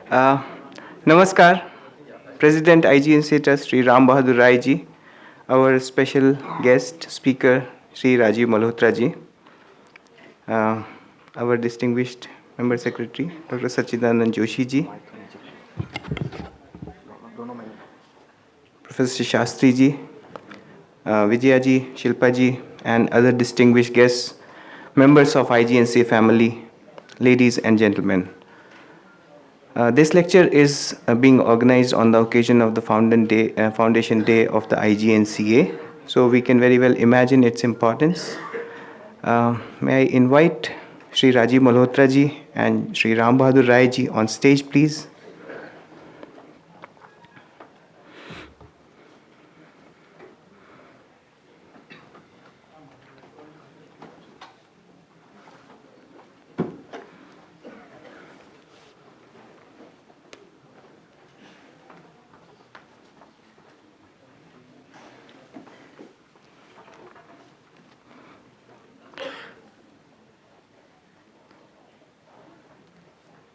Uh, Namaskar, President IGNCA Trust Sri Ram Bahadur Rai ji, our special guest speaker Sri Rajiv Malhotra ji, uh, our distinguished member secretary Dr. Sachidanand Joshi ji, Professor Shastri ji, Vijaya ji, Shilpa ji, and other distinguished guests, members of IGNCA family, ladies and gentlemen. This lecture is being organized on the occasion of the Foundation Day of the IGNCA, so we can very well imagine its importance. May I invite Sri Rajiv Malhotra ji and Sri Ram Bahadur Rai ji on stage, please.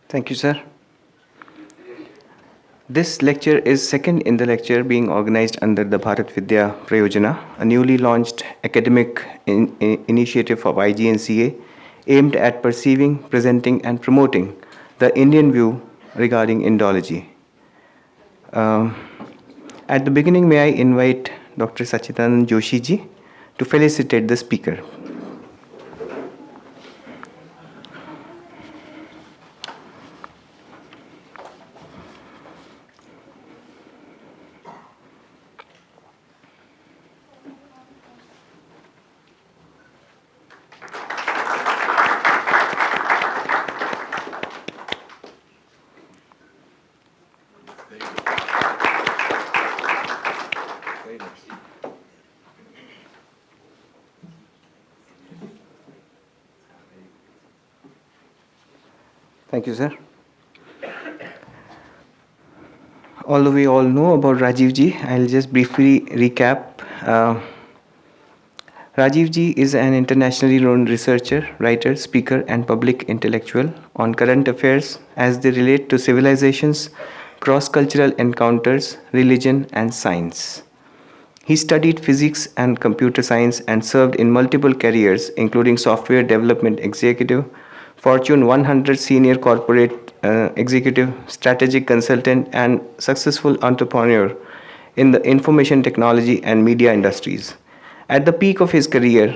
Thank you, sir. This lecture is second in the lecture being organized under the Bharat Vidya Prayojana, a newly launched academic initiative of IGNCA aimed at perceiving, presenting, and promoting the Indian view regarding Indology. At the beginning, may I invite Dr. Sachidanand Joshi ji to felicitate the speaker. Thank you, sir. Although we all know about Rajiv ji, I'll just briefly recap. Rajiv ji is an internationally known researcher, writer, speaker, and public intellectual on current affairs as they relate to civilizations, cross-cultural encounters, religion, and science. He studied physics and computer science and served in multiple careers, including software development executive, Fortune 100 senior corporate executive, strategic consultant, and successful entrepreneur in the information technology and media industries. At the peak of his career,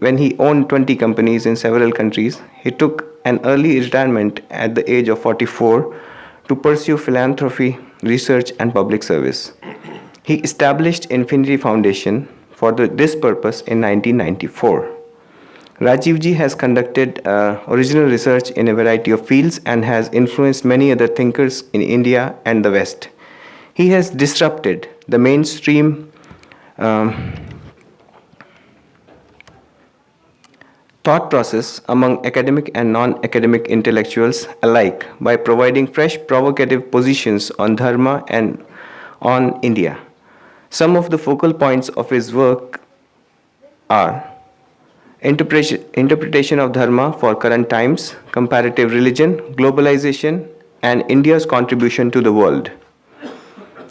when he owned 20 companies in several countries, he took an early retirement at the age of 44 to pursue philanthropy, research, and public service. He established Infinity Foundation for this purpose in 1994. Rajiv ji has conducted original research in a variety of fields and has influenced many other thinkers in India and the West. He has disrupted the mainstream thought process among academic and non-academic intellectuals alike by providing fresh provocative positions on dharma and on India. Some of the focal points of his work are interpretation of dharma for current times, comparative religion, globalization, and India's contribution to the world.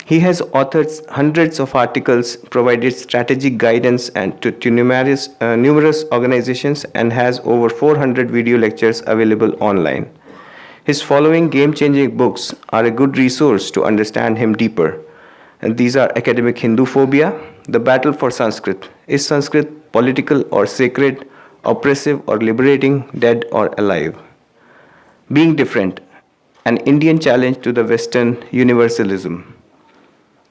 He has authored hundreds of articles, provided strategic guidance to numerous organizations, and has over 400 video lectures available online. His following game-changing books are a good resource to understand him deeper. And these are Academic Hindu Phobia, The Battle for Sanskrit. Is Sanskrit political or sacred, oppressive or liberating, dead or alive? Being Different, an Indian challenge to the Western universalism.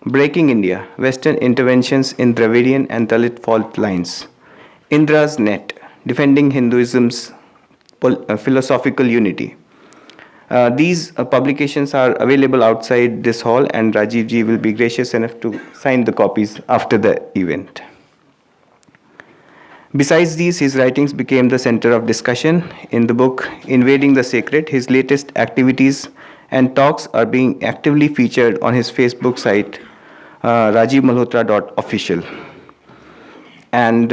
Breaking India, Western interventions in Dravidian and Dalit fault lines. Indra's Net, defending Hinduism's philosophical unity. These publications are available outside this hall, and Rajiv ji will be gracious enough to sign the copies after the event. Besides these, his writings became the center of discussion. In the book Invading the Sacred, his latest activities and talks are being actively featured on his Facebook site, rajivmalhotra.official. And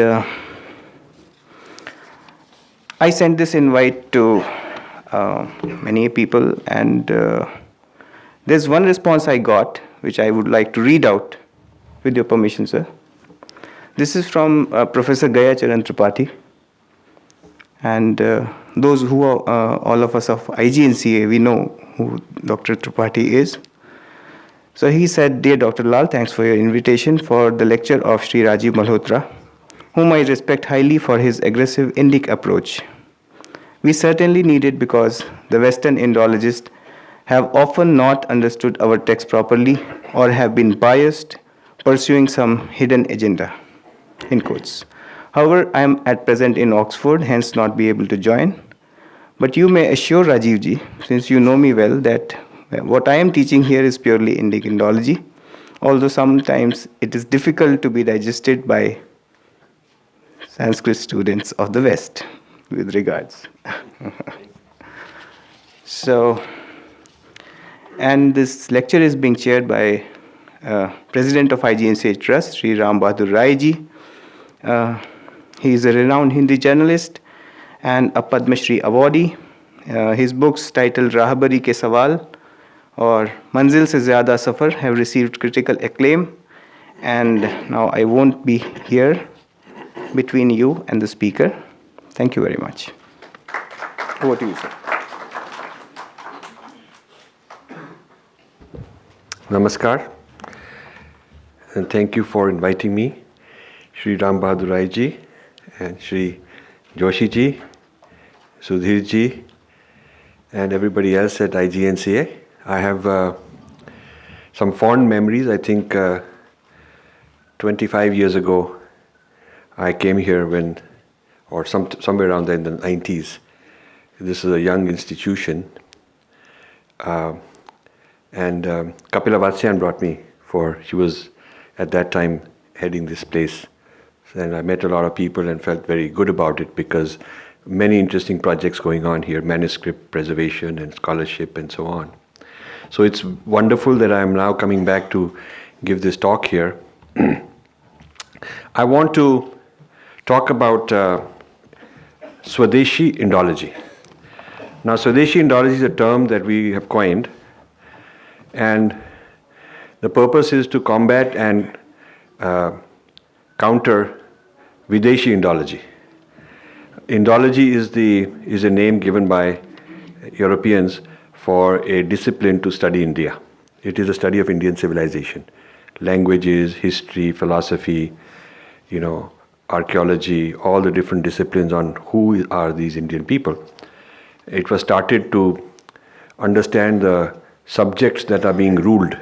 I sent this invite to many people, and There's one response I got, which I would like to read out, with your permission, sir. This is from Professor Gaya Charan Tripathi. And those who are, all of us of IGNCA, we know who Dr. Tripathi is. So he said, "Dear Dr. Lal, thanks for your invitation for the lecture of Sri Rajiv Malhotra, whom I respect highly for his aggressive Indic approach. We certainly need it because the Western Indologists have often not understood our text properly or have been biased, pursuing some hidden agenda." In quotes. However, I am at present in Oxford, hence not be able to join. But you may assure Rajiv ji, since you know me well, that what I am teaching here is purely Indic Indology, although sometimes it is difficult to be digested by Sanskrit students of the West, with regards. So, and this lecture is being chaired by President of IGNCA Trust, Sri Ram Bahadur Rai ji. He is a renowned Hindi journalist and a Padma Shri awardee. His books titled Rahabari Ke Sawal or Manzil Se Zyada Safar have received critical acclaim. And now I won't be here between you and the speaker. Thank you very much. Over to you, sir. Namaskar, and thank you for inviting me, Sri Ram Bahadur Rai ji, and Sri Joshi ji, Sudhir ji, and everybody else at IGNCA. I have some fond memories. I think 25 years ago, I came here somewhere around in the 90s. This is a young institution. And Kapila Vatsyan brought me she was at that time heading this place. And I met a lot of people and felt very good about it because many interesting projects going on here, manuscript preservation and scholarship and so on. So it's wonderful that I'm now coming back to give this talk here. I want to talk about Swadeshi Indology. Now, Swadeshi Indology is a term that we have coined, and the purpose is to combat and counter Videshi Indology. Indology is a name given by Europeans for a discipline to study India. It is a study of Indian civilization, languages, history, philosophy, archaeology, all the different disciplines on who are these Indian people. It was started to understand the subjects that are being ruled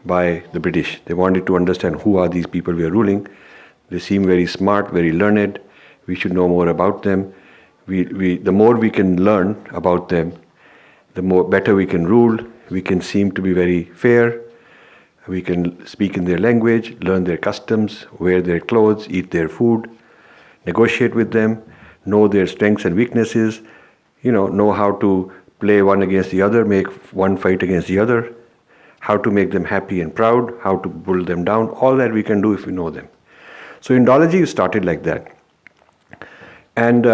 by the British. They wanted to understand who are these people we are ruling. They seem very smart, very learned. We should know more about them. The more we can learn about them, the better we can rule. We can seem to be very fair. We can speak in their language, learn their customs, wear their clothes, eat their food, negotiate with them, know their strengths and weaknesses, know how to play one against the other, make one fight against the other, how to make them happy and proud, how to pull them down. All that we can do if we know them. So Indology started like that. And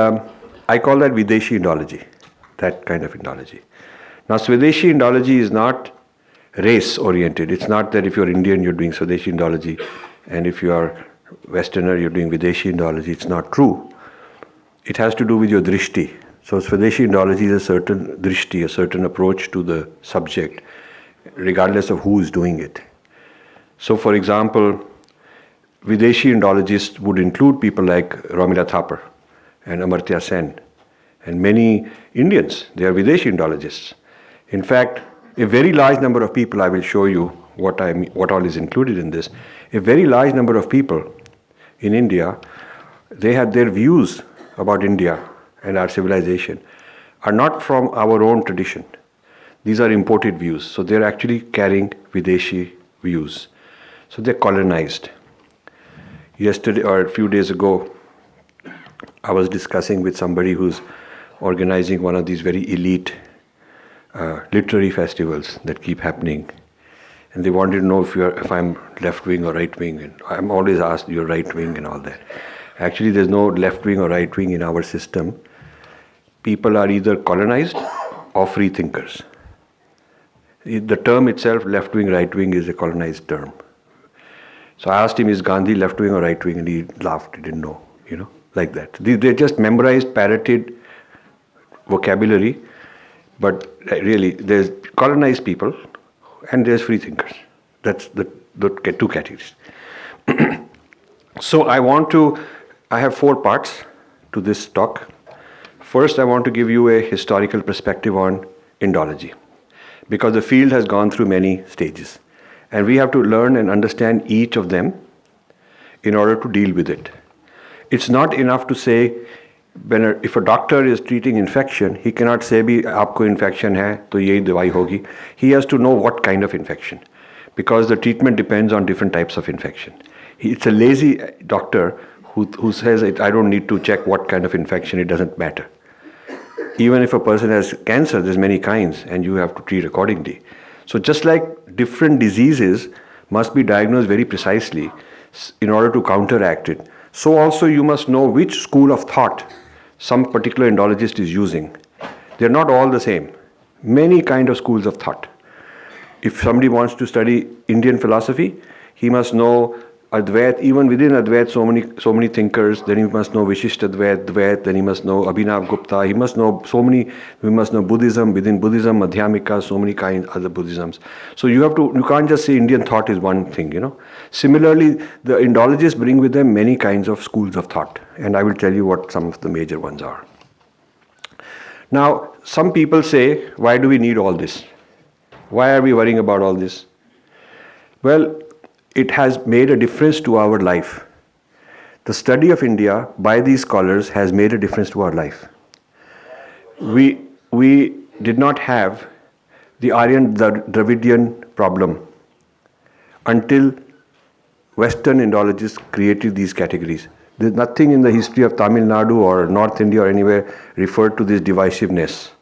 I call that Videshi Indology, that kind of Indology. Now, Swadeshi Indology is not race-oriented. It's not that if you're Indian, you're doing Swadeshi Indology, and if you are Westerner, you're doing Videshi Indology. It's not true. It has to do with your drishti. So Swadeshi Indology is a certain drishti, a certain approach to the subject, regardless of who is doing it. So, for example, Videshi Indologists would include people like Romila Thapar and Amartya Sen, and many Indians. They are Videshi Indologists. In fact, a very large number of people, I will show you what all is included in this, a very large number of people in India, they have their views about India and our civilization are not from our own tradition. These are imported views. So they're actually carrying Videshi views. So they're colonized. Yesterday or a few days ago, I was discussing with somebody who's organizing one of these very elite literary festivals that keep happening. And they wanted to know if I'm left-wing or right-wing. And I'm always asked, you're right-wing and all that. Actually, there's no left-wing or right-wing in our system. People are either colonized or free thinkers. The term itself, left wing, right wing, is a colonized term. So I asked him, is Gandhi left wing or right wing? And he laughed, he didn't know, like that. They just memorized, parroted vocabulary, but really, there's colonized people and there's free thinkers. That's the two categories. So I have 4 parts to this talk. First, I want to give you a historical perspective on Indology, because the field has gone through many stages. And we have to learn and understand each of them in order to deal with it. It's not enough to say, if a doctor is treating infection, he cannot say, "Bhi, aapko infection hai, to yehi dawai hogi." He has to know what kind of infection, because the treatment depends on different types of infection. It's a lazy doctor who says, "I don't need to check what kind of infection, it doesn't matter." Even if a person has cancer, there's many kinds, and you have to treat accordingly. So just like different diseases must be diagnosed very precisely in order to counteract it, so also you must know which school of thought some particular Indologist is using. They're not all the same. Many kind of schools of thought. If somebody wants to study Indian philosophy, he must know Advait. Even within Advait, so many thinkers. Then he must know Vishisht Advait, Dvait. Then he must know Abhinav Gupta. He must know so many. We must know Buddhism. Within Buddhism, Madhyamika, so many kinds other Buddhisms. So you can't just say Indian thought is one thing. Similarly, the Indologists bring with them many kinds of schools of thought, and I will tell you what some of the major ones are. Now, some people say, why do we need all this? Why are we worrying about all this? Well, it has made a difference to our life. The study of India by these scholars has made a difference to our life. We did not have the Aryan Dravidian problem until Western Indologists created these categories. There's nothing in the history of Tamil Nadu or North India or anywhere referred to this divisiveness.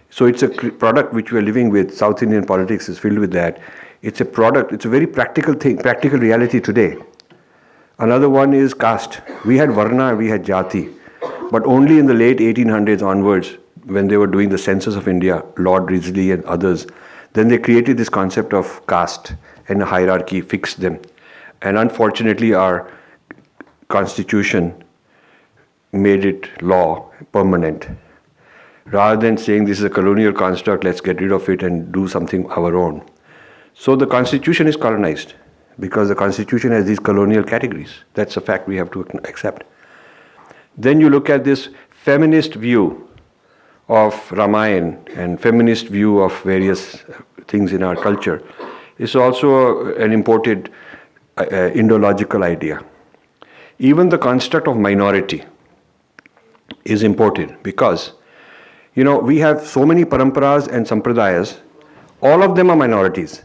So it's a product which we are living with. South Indian politics is filled with that. It's a product, it's a very practical thing, practical reality today. Another one is caste. We had Varna, we had Jati. But only in the late 1800s onwards, when they were doing the census of India, Lord Risley and others, then they created this concept of caste and a hierarchy, fixed them. And unfortunately, our constitution made it law, permanent. Rather than saying this is a colonial construct, let's get rid of it and do something our own. So the constitution is colonized because the constitution has these colonial categories. That's a fact we have to accept. Then you look at this feminist view of Ramayana and feminist view of various things in our culture. It's also an imported Indological idea. Even the construct of minority is imported because, we have so many paramparas and sampradayas, all of them are minorities.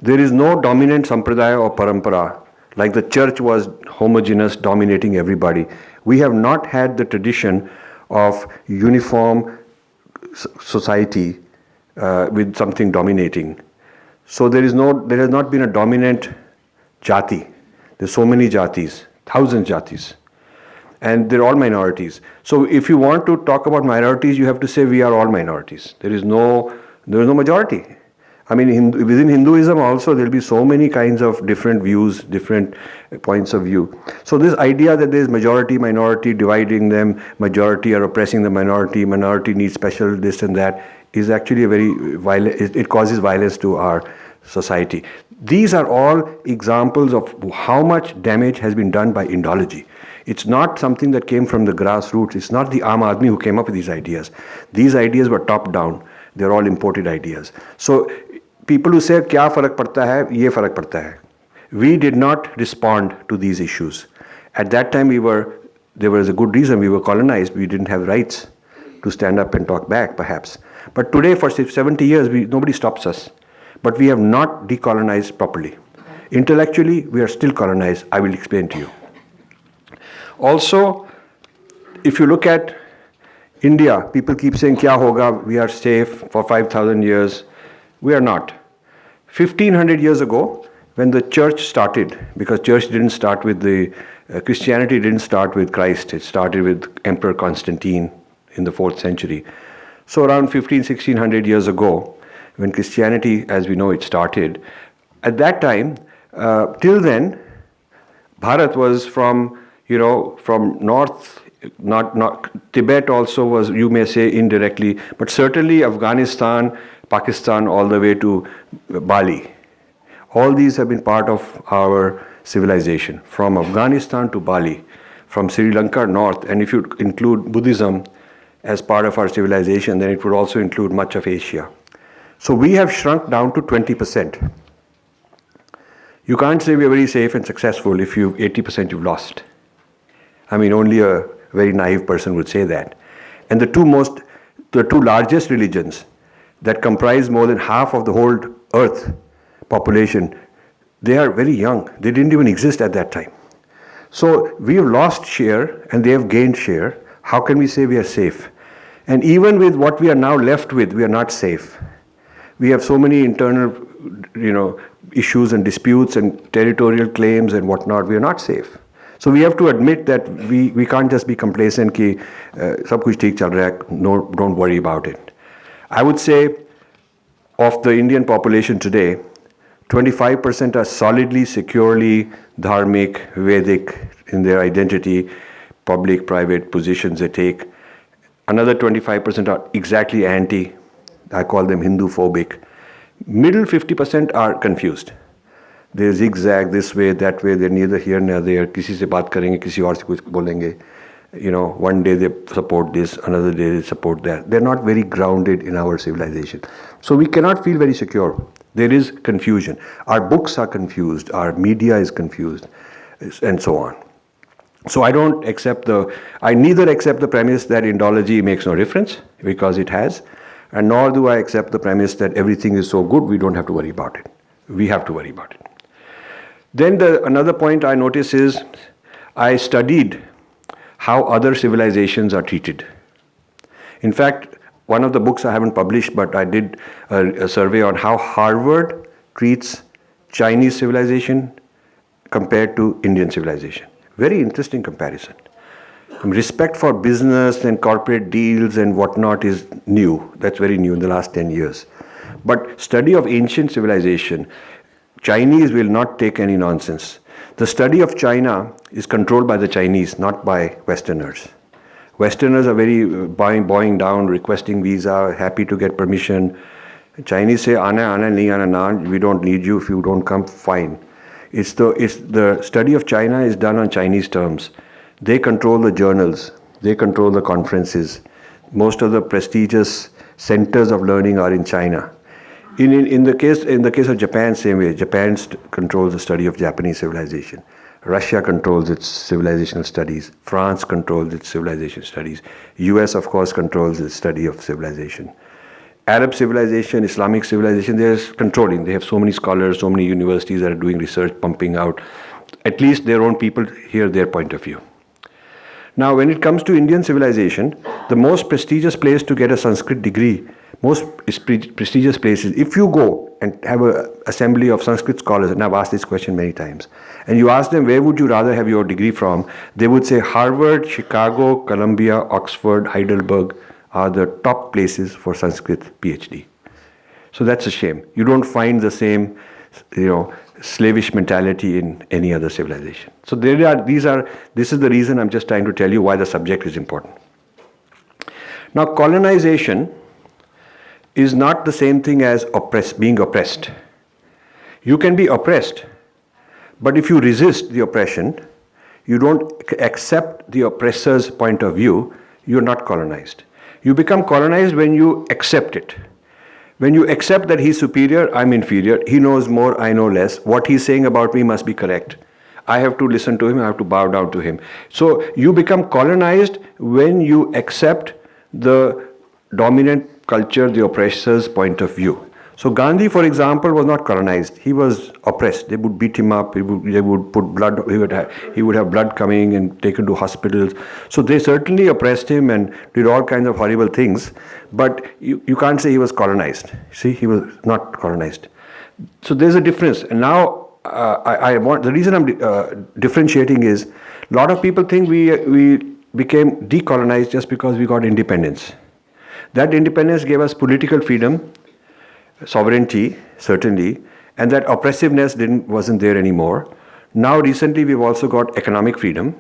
There is no dominant sampradaya or parampara, like the church was homogeneous, dominating everybody. We have not had the tradition of uniform society with something dominating. So there has not been a dominant jati. There's so many jatis, thousands jatis. And they're all minorities. So if you want to talk about minorities, you have to say we are all minorities. There is no majority. I mean, within Hinduism also, there will be so many kinds of different views, different points of view. So this idea that there is majority, minority, dividing them, majority are oppressing the minority needs special this and that, is actually a very violent, it causes violence to our society. These are all examples of how much damage has been done by Indology. It's not something that came from the grassroots. It's not the Aam Aadmi who came up with these ideas. These ideas were top down. They're all imported ideas. So people who say, kya farak padta hai, ye farak padta hai. We did not respond to these issues. At that time, there was a good reason, we were colonized. We didn't have rights to stand up and talk back, perhaps. But today, for 70 years, nobody stops us. But we have not decolonized properly. Intellectually, we are still colonized. I will explain to you. Also, if you look at India, people keep saying, kya hoga, we are safe for 5,000 years. We are not. 1500 years ago, when the church started, because church didn't start with Christianity didn't start with Christ, it started with Emperor Constantine in the 4th century. So around 1600 years ago, when Christianity, as we know, it started. At that time, till then, Bharat was from, from north, not Tibet also was, you may say indirectly, but certainly Afghanistan, Pakistan, all the way to Bali. All these have been part of our civilization, from Afghanistan to Bali, from Sri Lanka north, and if you include Buddhism as part of our civilization, then it would also include much of Asia. So we have shrunk down to 20%. You can't say we're very safe and successful if 80% you've lost. I mean, only a very naive person would say that. And the two largest religions that comprise more than half of the whole earth population, they are very young. They didn't even exist at that time. So we have lost share and they have gained share. How can we say we are safe? And even with what we are now left with, we are not safe. We have so many internal, issues and disputes and territorial claims and whatnot. We are not safe. So we have to admit that we can't just be complacent कि सब कुछ ठीक चल रहा है, no, don't worry about it. I would say of the Indian population today, 25% are solidly, securely dharmic, Vedic in their identity, public, private positions they take. Another 25% are exactly anti. I call them Hindu-phobic. Middle 50% are confused. They zigzag this way, that way. They're neither here nor there. किसी से बात करेंगे, किसी और से कुछ बोलेंगे. One day they support this, another day they support that. They're not very grounded in our civilization. So we cannot feel very secure. There is confusion. Our books are confused. Our media is confused, and so on. So I neither accept the premise that Indology makes no difference, because it has, and nor do I accept the premise that everything is so good we don't have to worry about it. We have to worry about it. Then another point I notice is I studied how other civilizations are treated. In fact, one of the books I haven't published, but I did a survey on how Harvard treats Chinese civilization compared to Indian civilization. Very interesting comparison. Respect for business and corporate deals and whatnot is new. That's very new in the last 10 years. But study of ancient civilization, Chinese will not take any nonsense. The study of China is controlled by the Chinese, not by Westerners. Westerners are very bowing down, requesting visa, happy to get permission. Chinese say, "Ana, nahi ana, na. We don't need you. If you don't come, fine." The study of China is done on Chinese terms. They control the journals. They control the conferences. Most of the prestigious centers of learning are in China. In the case of Japan, same way. Japan controls the study of Japanese civilization. Russia controls its civilizational studies. France controls its civilization studies. US, of course, controls its study of civilization. Arab civilization, Islamic civilization, they're controlling. They have so many scholars, so many universities that are doing research, pumping out. At least their own people hear their point of view. Now, when it comes to Indian civilization, the most prestigious place to get a Sanskrit degree, most prestigious places, if you go and have an assembly of Sanskrit scholars, and I've asked this question many times, and you ask them, where would you rather have your degree from? They would say Harvard, Chicago, Columbia, Oxford, Heidelberg are the top places for Sanskrit PhD. So that's a shame. You don't find the same, slavish mentality in any other civilization. So this is the reason I'm just trying to tell you why the subject is important. Now, colonization is not the same thing as being oppressed. You can be oppressed, but if you resist the oppression, you don't accept the oppressor's point of view, you're not colonized. You become colonized when you accept it. When you accept that he's superior, I'm inferior, he knows more, I know less, what he's saying about me must be correct. I have to listen to him, I have to bow down to him. So you become colonized when you accept the dominant culture, the oppressor's point of view. So Gandhi, for example, was not colonized. He was oppressed. They would beat him up. They would put blood. He would have blood coming and taken to hospitals. So they certainly oppressed him and did all kinds of horrible things. But you can't say he was colonized. See, he was not colonized. So there's a difference. And now the reason I'm differentiating is a lot of people think we became decolonized just because we got independence. That independence gave us political freedom. sovereignty, certainly, and that oppressiveness wasn't there anymore. Now, recently, we've also got economic freedom,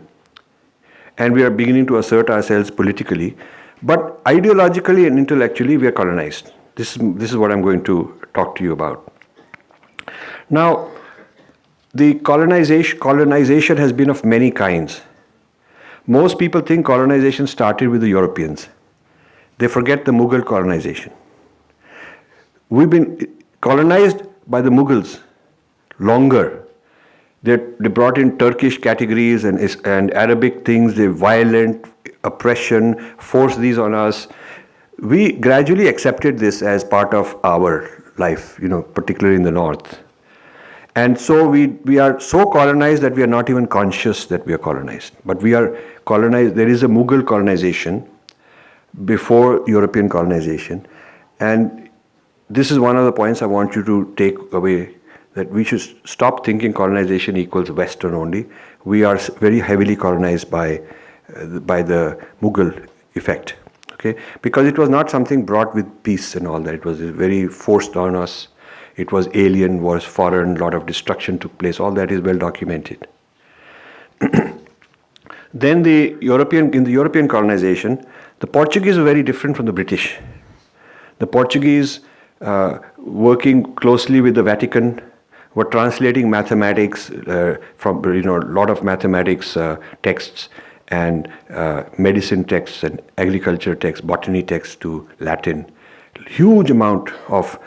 and we are beginning to assert ourselves politically. But ideologically and intellectually, we are colonized. This is what I'm going to talk to you about. Now, the colonization has been of many kinds. Most people think colonization started with the Europeans. They forget the Mughal colonization. We've been colonized by the Mughals longer. They brought in Turkish categories and Arabic things, they violent oppression, forced these on us. We gradually accepted this as part of our life, particularly in the north. And so we are so colonized that we are not even conscious that we are colonized. But we are colonized. There is a Mughal colonization before European colonization. And this is one of the points I want you to take away, that we should stop thinking colonization equals Western only. We are very heavily colonized by the Mughal effect, okay? Because it was not something brought with peace and all that. It was very forced on us. It was alien, was foreign, a lot of destruction took place. All that is well documented. Then in the European colonization, the Portuguese were very different from the British. The Portuguese, working closely with the Vatican, were translating mathematics from a lot of mathematics texts and medicine texts and agriculture texts, botany texts to Latin. Huge amount of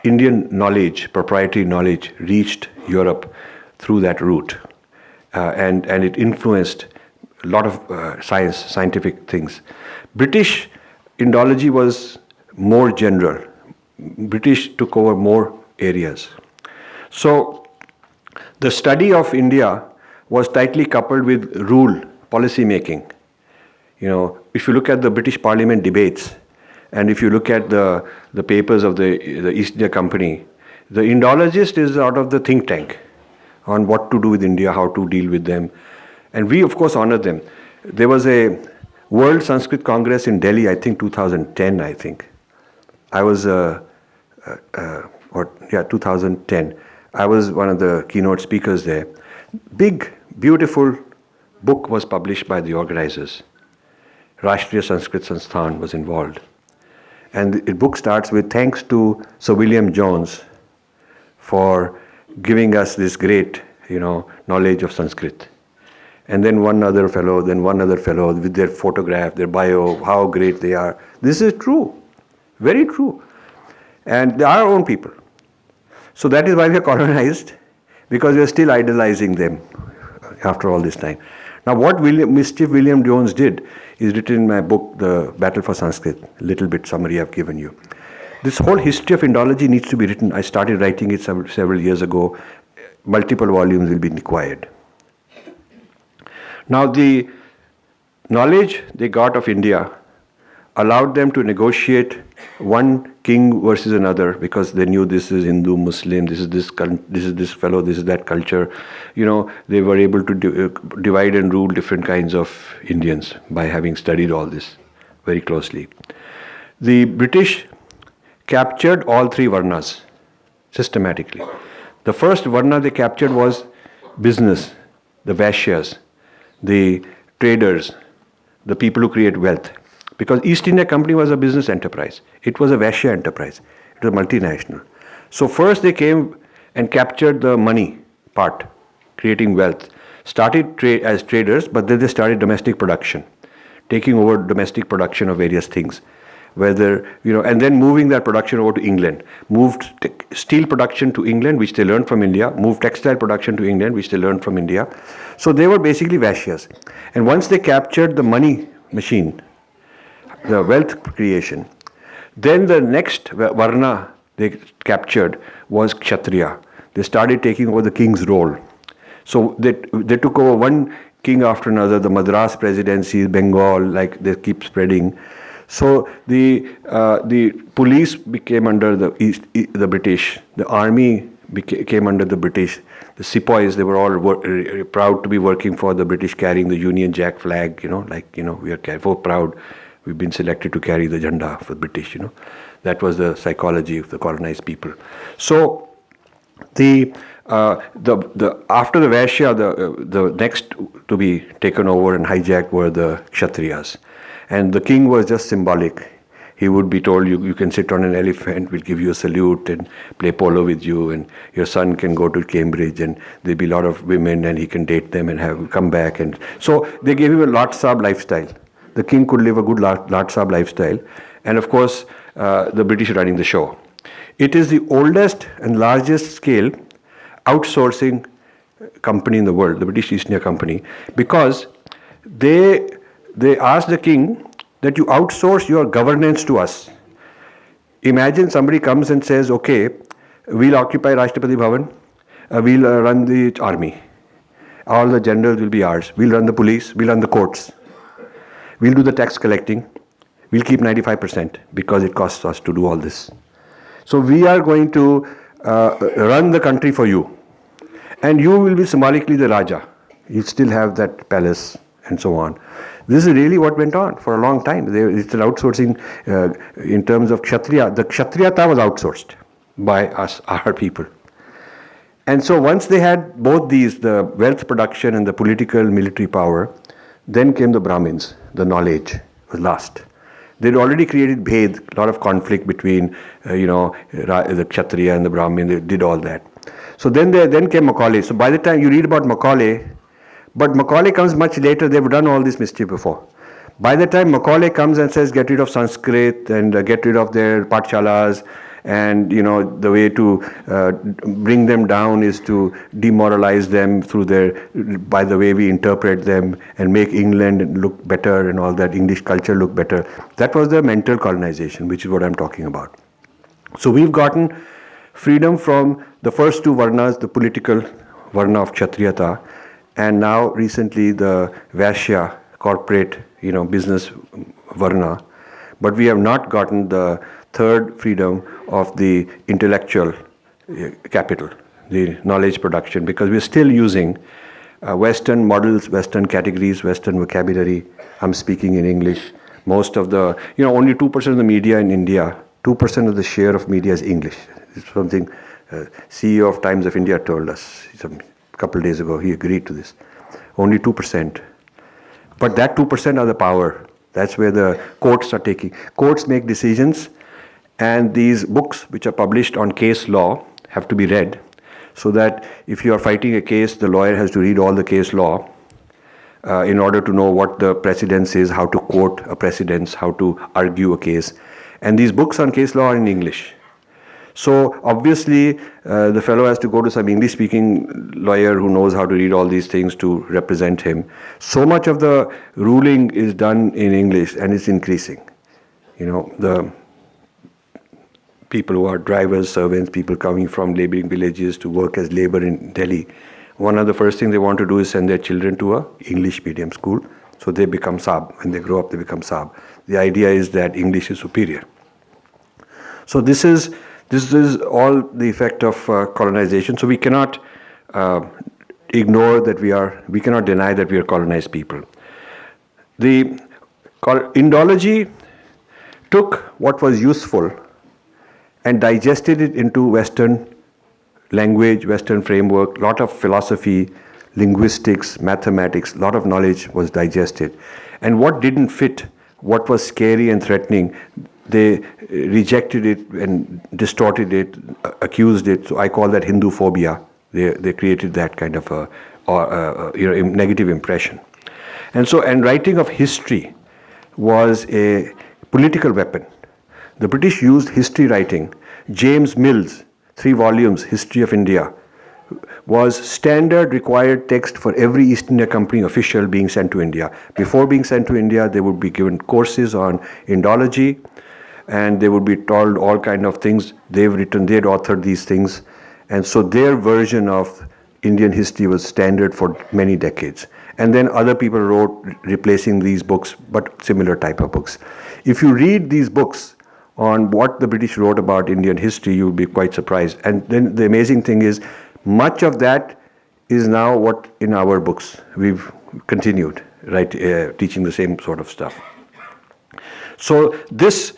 Indian knowledge, proprietary knowledge, reached Europe through that route, and it influenced a lot of scientific things. British Indology was more general. British took over more areas. So the study of India was tightly coupled with rule, policy making. If you look at the British Parliament debates, and if you look at the papers of the East India Company, the Indologist is out of the think tank on what to do with India, how to deal with them. And we, of course, honor them. There was a World Sanskrit Congress in Delhi, I think 2010, I think. I was, 2010. I was one of the keynote speakers there. Big, beautiful book was published by the organizers. Rashtriya Sanskrit Sansthan was involved. And the book starts with thanks to Sir William Jones for giving us this great, knowledge of Sanskrit. And then one other fellow with their photograph, their bio, how great they are. This is true, very true. And they are our own people. So that is why we are colonized, because we are still idolizing them after all this time. Now, what mischief William Jones did is written in my book, The Battle for Sanskrit, a little bit summary I've given you. This whole history of Indology needs to be written. I started writing it several years ago. Multiple volumes will be required. Now, the knowledge they got of India allowed them to negotiate one king versus another, because they knew this is Hindu, Muslim, this is this fellow, this is that culture. They were able to divide and rule different kinds of Indians by having studied all this very closely. The British captured all three varnas systematically. The first varna they captured was business, the Vaishyas, the traders, the people who create wealth. Because East India Company was a business enterprise. It was a Vaishya enterprise. It was multinational. So first they came and captured the money part, creating wealth. Started as traders, but then they started domestic production, taking over domestic production of various things. And then moving that production over to England. Moved steel production to England, which they learned from India. Moved textile production to England, which they learned from India. So they were basically Vaishyas. And once they captured the money machine, the wealth creation, then the next varna they captured was Kshatriya. They started taking over the king's role. So they took over one king after another, the Madras presidency, Bengal, like they keep spreading. So the police became under the British. The army came under the British. The sepoys, they were all proud to be working for the British, carrying the Union Jack flag. We are so proud We've been selected to carry the jhanda for the British, That was the psychology of the colonized people. So the after the Vaishya, the next to be taken over and hijacked were the Kshatriyas. And the king was just symbolic. He would be told, you can sit on an elephant, we'll give you a salute and play polo with you, and your son can go to Cambridge, and there'll be a lot of women, and he can date them and come back. And so they gave him a Lord Saab lifestyle. The king could live a good Lord Saab lifestyle. And of course, the British running the show. It is the oldest and largest scale outsourcing company in the world, the British East India Company, because they asked the king that you outsource your governance to us. Imagine somebody comes and says, okay, we'll occupy Rashtrapati Bhavan, we'll run the army, all the generals will be ours, we'll run the police, we'll run the courts, we'll do the tax collecting, we'll keep 95% because it costs us to do all this. So we are going to run the country for you, and you will be symbolically the Raja. You still have that palace and so on. This is really what went on for a long time. It's an outsourcing in terms of Kshatriya. The Kshatriyata was outsourced by us, our people. And so once they had both these, the wealth production and the political military power, then came the Brahmins. The knowledge was last. They'd already created Bhed, a lot of conflict between, the Kshatriya and the Brahmin. They did all that. So then came Macaulay. So by the time you read about Macaulay, but Macaulay comes much later. They've done all this mischief before. By the time Macaulay comes and says, get rid of Sanskrit and get rid of their pathshalas, and the way to bring them down is to demoralize them by the way we interpret them and make England look better and all that, English culture look better. That was the mental colonization, which is what I'm talking about. So we've gotten freedom from the first two varnas, the political varna of Kshatriyata, and now recently the Vaishya corporate, business varna. But we have not gotten the third freedom of the intellectual capital, the knowledge production, because we're still using Western models, Western categories, Western vocabulary. I'm speaking in English. Most of the, only 2% of the media in India, 2% of the share of media is English. It's something CEO of Times of India told us a couple of days ago. He agreed to this. Only 2%. But that 2% are the power. That's where the courts are taking. Courts make decisions, and these books which are published on case law have to be read, so that if you are fighting a case, the lawyer has to read all the case law in order to know what the precedence is, how to quote a precedence, how to argue a case. And these books on case law are in English. So obviously the fellow has to go to some English-speaking lawyer who knows how to read all these things to represent him. So much of the ruling is done in English, and it's increasing. The people who are drivers, servants, people coming from laboring villages to work as labor in Delhi, one of the first things they want to do is send their children to a English medium school, so they become Saab. When they grow up, they become Saab. The idea is that English is superior. So this is all the effect of colonization. So we cannot ignore that we cannot deny that we are colonized people. The Indology took what was useful and digested it into Western language, Western framework, lot of philosophy, linguistics, mathematics, lot of knowledge was digested. And what didn't fit, what was scary and threatening, they rejected it and distorted it, accused it. So I call that Hindu phobia. They created that kind of a negative impression. And writing of history was a political weapon. The British used history writing. James Mill's 3 volumes, History of India, was standard required text for every East India Company official being sent to India. Before being sent to India, they would be given courses on Indology, and they would be told all kind of things. They'd authored these things. And so their version of Indian history was standard for many decades. And then other people wrote replacing these books, but similar type of books. If you read these books on what the British wrote about Indian history, you'll be quite surprised. And then the amazing thing is, much of that is now what in our books. We've continued, right, teaching the same sort of stuff. So this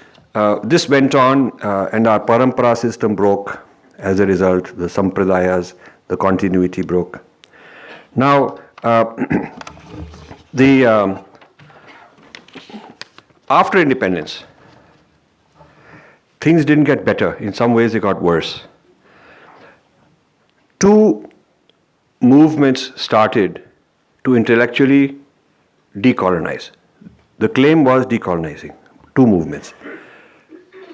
went on, and our parampara system broke. As a result, the sampradayas, the continuity broke. Now, after independence, things didn't get better. In some ways, they got worse. Two movements started to intellectually decolonize. The claim was decolonizing. Two movements.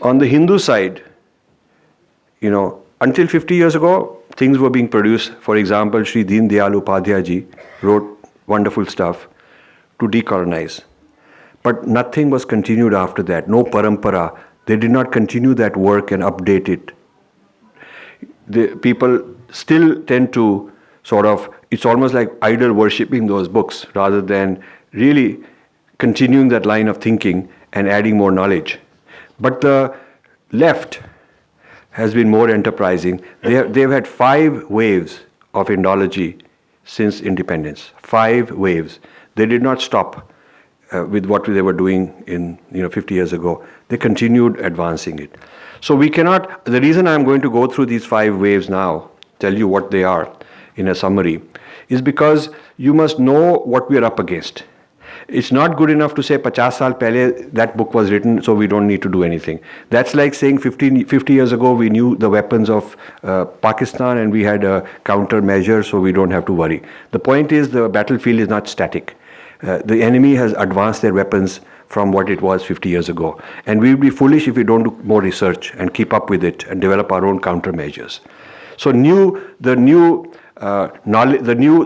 On the Hindu side, until 50 years ago, things were being produced. For example, Sri Deen Dayal Upadhyay ji wrote wonderful stuff to decolonize. But nothing was continued after that. No parampara. They did not continue that work and update it. The people still tend to it's almost like idol worshipping those books rather than really continuing that line of thinking and adding more knowledge. But the left has been more enterprising. They've had 5 waves of Indology since independence. 5 waves. They did not stop with what they were doing in 50 years ago. They continued advancing it. So we cannot. The reason I'm going to go through these 5 waves now, tell you what they are in a summary, is because you must know what we are up against. It's not good enough to say 50 saal pehle that book was written, so we don't need to do anything. That's like saying 50 years ago we knew the weapons of Pakistan and we had a countermeasure, so we don't have to worry. The point is the battlefield is not static. The enemy has advanced their weapons from what it was 50 years ago. And we will be foolish if we don't do more research and keep up with it and develop our own countermeasures. So the new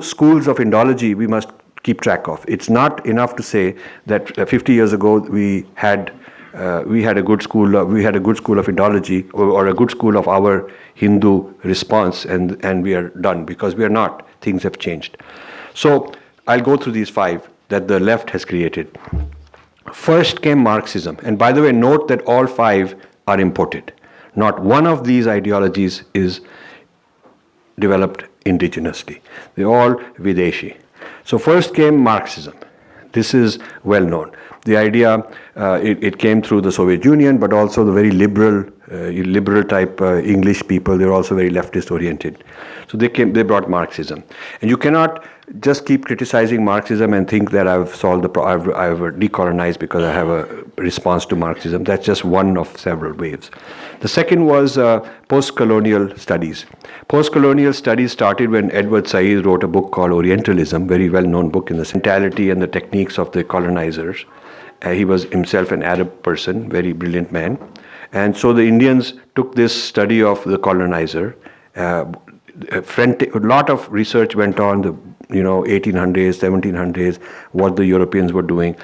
schools of Indology we must keep track of. It's not enough to say that 50 years ago we had a good school of Indology or a good school of our Hindu response and we are done, because we are not. Things have changed. So I'll go through these 5 that the left has created. First came Marxism, and by the way, note that all 5 are imported. Not one of these ideologies is developed indigenously. They're all Videshi. So first came Marxism. This is well known. The idea, it came through the Soviet Union, but also the very liberal type English people, they're also very leftist oriented. So they brought Marxism. And you cannot just keep criticizing Marxism and think that I've solved I've decolonized because I have a response to Marxism. That's just one of several waves. The second was post-colonial studies. Post-colonial studies started when Edward Said wrote a book called Orientalism, very well-known book in the mentality and the techniques of the colonizers. He was himself an Arab person, very brilliant man. And so the Indians took this study of the colonizer. A lot of research went on, the 1800s, 1700s, what the Europeans were doing.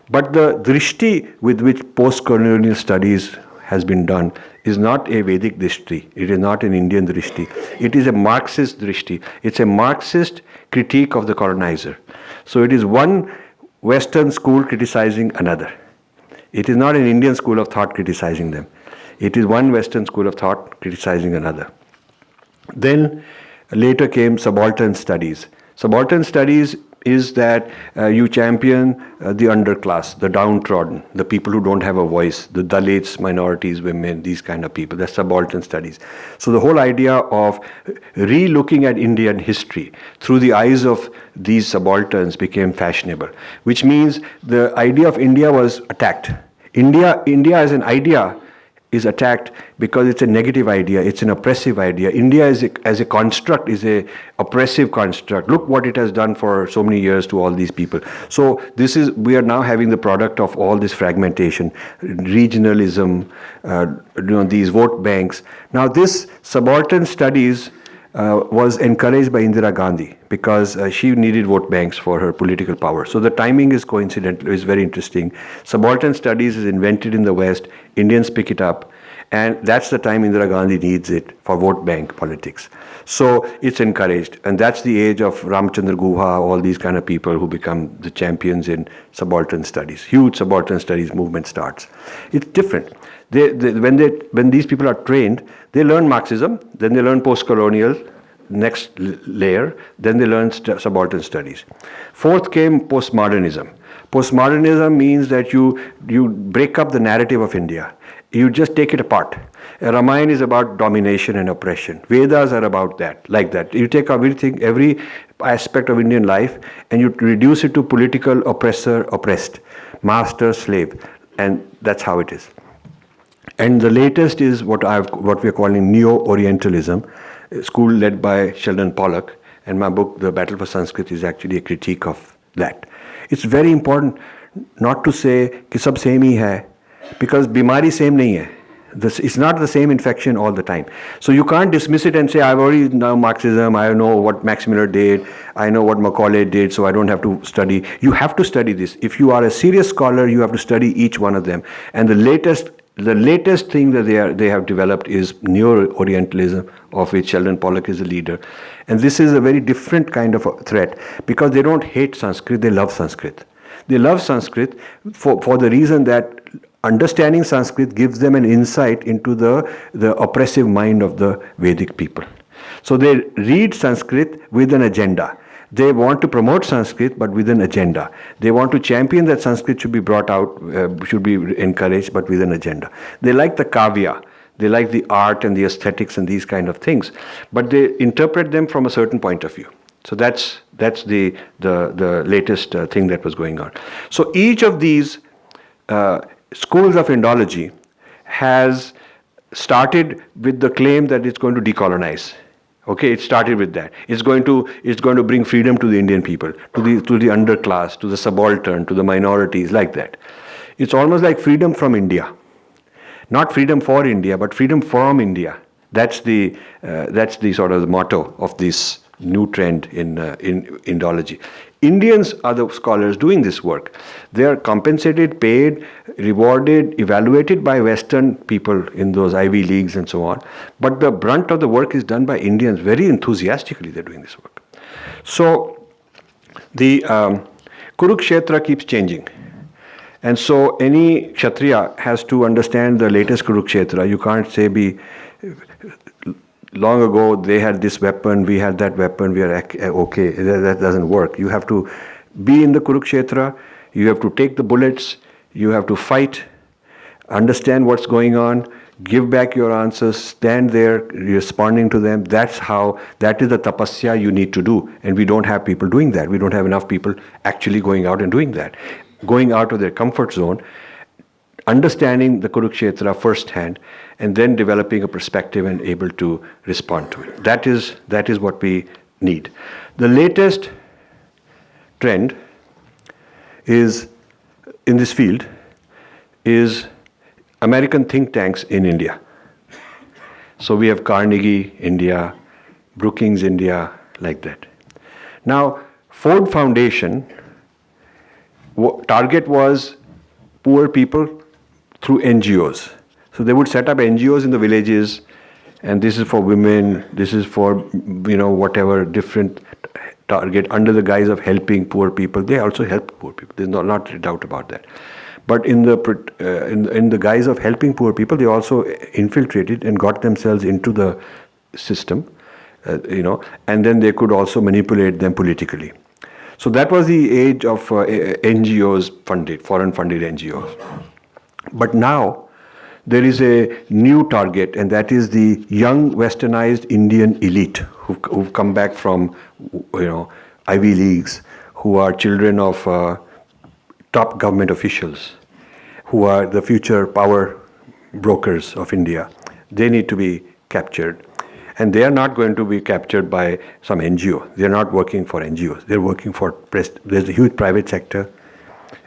But the drishti with which post-colonial studies has been done is not a Vedic drishti. It is not an Indian drishti. It is a Marxist drishti. It's a Marxist critique of the colonizer. So it is one Western school criticizing another. It is not an Indian school of thought criticizing them. It is one Western school of thought criticizing another. Then later came subaltern studies. Subaltern studies is that you champion the underclass, the downtrodden, the people who don't have a voice, the Dalits, minorities, women, these kind of people. That's subaltern studies. So the whole idea of re-looking at Indian history through the eyes of these subalterns became fashionable, which means the idea of India was attacked. India as an idea is attacked because it's a negative idea, it's an oppressive idea. India as a construct is a oppressive construct. Look what it has done for so many years to all these people. So we are now having the product of all this fragmentation, regionalism, these vote banks. Now this subaltern studies was encouraged by Indira Gandhi because she needed vote banks for her political power. So the timing is coincidental, is very interesting. Subaltern studies is invented in the West, Indians pick it up, and that's the time Indira Gandhi needs it for vote bank politics. So it's encouraged, and that's the age of Ramchandra Guha, all these kind of people who become the champions in subaltern studies. Huge subaltern studies movement starts. It's different. When these people are trained, they learn Marxism, then they learn post-colonial, next layer, then they learn subaltern studies. Fourth came postmodernism. Postmodernism means that you break up the narrative of India. You just take it apart. Ramayana is about domination and oppression. Vedas are about that, like that. You take everything, every aspect of Indian life, and you reduce it to political oppressor, oppressed, master, slave, and that's how it is. And the latest is what we are calling Neo-Orientalism, a school led by Sheldon Pollock, and my book, The Battle for Sanskrit, is actually a critique of that. It's very important not to say कि सब same ही है, because बीमारी same नहीं है. It's not the same infection all the time. So you can't dismiss it and say, I've already know Marxism, I know what Max Miller did, I know what Macaulay did, so I don't have to study. You have to study this. If you are a serious scholar, you have to study each one of them. And the latest thing that they have developed is Neo-Orientalism, of which Sheldon Pollock is a leader. And this is a very different kind of a threat, because they don't hate Sanskrit, they love Sanskrit. They love Sanskrit for the reason that understanding Sanskrit gives them an insight into the oppressive mind of the Vedic people. So they read Sanskrit with an agenda. They want to promote Sanskrit, but with an agenda. They want to champion that Sanskrit should be brought out, should be encouraged, but with an agenda. They like the kavya. They like the art and the aesthetics and these kind of things, but they interpret them from a certain point of view. So that's the latest thing that was going on. So each of these schools of Indology has started with the claim that it's going to decolonize. Okay, it started with that. It's going to bring freedom to the Indian people, to the underclass, to the subaltern, to the minorities, like that. It's almost like freedom from India, not freedom for India, but freedom from India. That's the sort of the motto of this new trend in Indology. Indians are the scholars doing this work. They are compensated, paid, rewarded, evaluated by Western people in those Ivy Leagues and so on. But the brunt of the work is done by Indians. Very enthusiastically they're doing this work. So the Kurukshetra keeps changing. And so any Kshatriya has to understand the latest Kurukshetra. You can't say long ago they had this weapon, we had that weapon, we are okay. That doesn't work. You have to be in the Kurukshetra, you have to take the bullets, you have to fight, understand what's going on, give back your answers, stand there responding to them. That is the tapasya you need to do. And we don't have people doing that. We don't have enough people actually going out and doing that. Going out of their comfort zone, understanding the Kurukshetra firsthand, and then developing a perspective and able to respond to it. That is what we need. The latest trend is in this field is American think tanks in India. So we have Carnegie India, Brookings India, like that. Now, Ford Foundation target was poor people through NGOs. So they would set up NGOs in the villages, and this is for women, this is for, whatever different target under the guise of helping poor people. They also help poor people. There's not a doubt about that. But in the guise of helping poor people, they also infiltrated and got themselves into the system, and then they could also manipulate them politically. So that was the age of NGOs funded, foreign funded NGOs. But now there is a new target, and that is the young westernized Indian elite who've come back from Ivy Leagues, who are children of top government officials, who are the future power brokers of India. They need to be captured. And they are not going to be captured by some NGO. They're not working for NGOs. They're working for there's a huge private sector.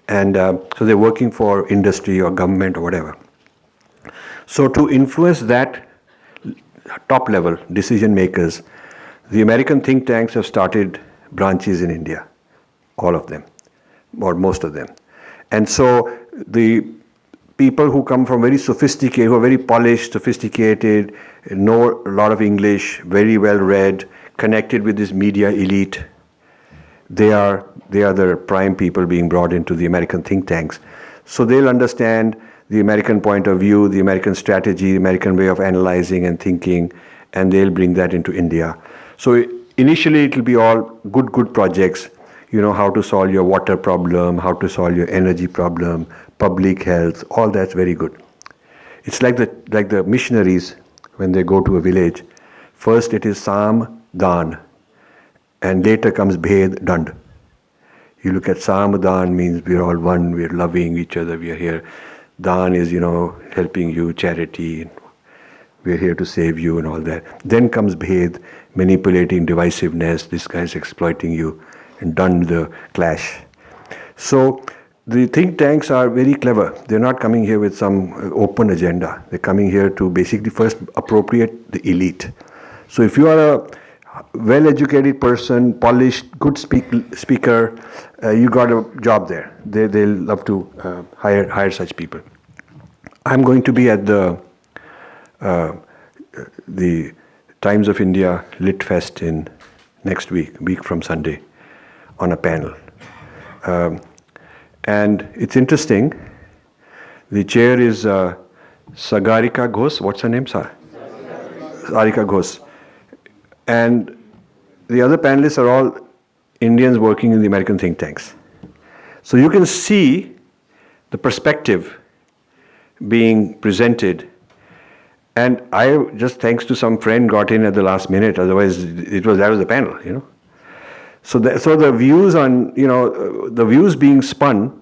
And so they're working for industry or government or whatever. So to influence that top level decision makers, the American think tanks have started branches in India, all of them, or most of them. And so the people who come from very sophisticated, who are very polished, sophisticated, know a lot of English, very well read, connected with this media elite, they are the prime people being brought into the American think tanks. So they'll understand the American point of view, the American strategy, the American way of analyzing and thinking, and they'll bring that into India. So initially it will be all good projects. you know, how to solve your water problem, how to solve your energy problem, public health, all that's very good. It's like the missionaries when they go to a village. First it is Sam, Dan, and later comes Bhed, Dand. You look at Sam, Dan means we're all one, we're loving each other, we are here. Dan is, you know, helping you, charity, we're here to save you and all that. Then comes Bhed, manipulating, divisiveness, this guy's exploiting you, and Dand, the clash. So the think tanks are very clever. They're not coming here with some open agenda. They're coming here to basically first appropriate the elite. So if you are a well-educated person, polished, good speaker, you got a job there. They'll love to hire such people. I'm going to be at the Times of India Lit Fest in next week from Sunday, on a panel. And it's interesting. The chair is Sagarika Ghosh. What's her name, sir? Sarika Ghosh. And the other panelists are all Indians working in the American think tanks. So you can see the perspective being presented. And I just, thanks to some friend, got in at the last minute. Otherwise, that was the panel, you know. So the views on, you know, the views being spun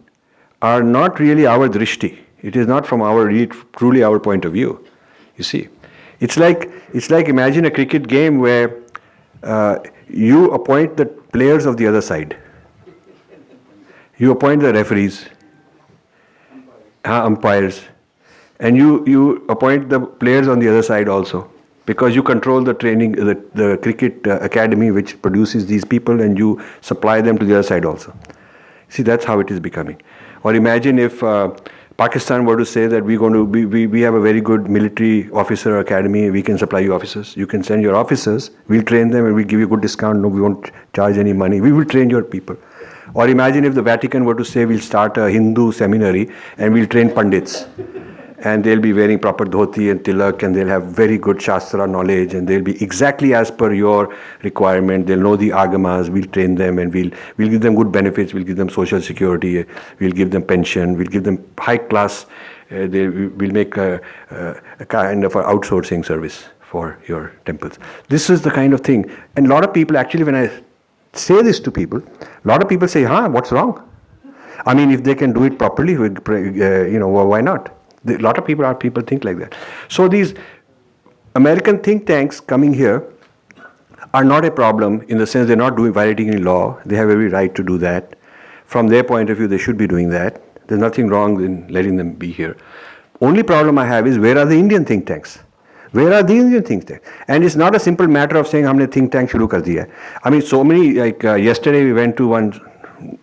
are not really our drishti. It is not from truly our point of view. You see, it's like imagine a cricket game where you appoint the players of the other side. You appoint the referees, umpires, and you appoint the players on the other side also, because you control the training, the cricket academy which produces these people, and you supply them to the other side also. See, that's how it is becoming. Or imagine if Pakistan were to say that we have a very good military officer academy, we can supply you officers. You can send your officers, we'll train them and we'll give you a good discount. No, we won't charge any money. We will train your people. Or imagine if the Vatican were to say we'll start a Hindu seminary and we'll train pandits. And they'll be wearing proper dhoti and tilak, and they'll have very good shastra knowledge, and they'll be exactly as per your requirement. They'll know the agamas, we'll train them, and we'll give them good benefits, we'll give them social security, we'll give them pension, we'll give them high class, we'll make a kind of an outsourcing service for your temples. This is the kind of thing. And a lot of people, actually, when I say this to people, a lot of people say, what's wrong? I mean, if they can do it properly, why not? A lot of people think like that. So these American think tanks coming here are not a problem, in the sense they're not violating any law. They have every right to do that. From their point of view, they should be doing that. There's nothing wrong in letting them be here. Only problem I have is, where are the Indian think tanks? Where are the Indian think tanks? And it's not a simple matter of saying, "Humne think tank shuru kar diya." I mean, so many, like yesterday we went to one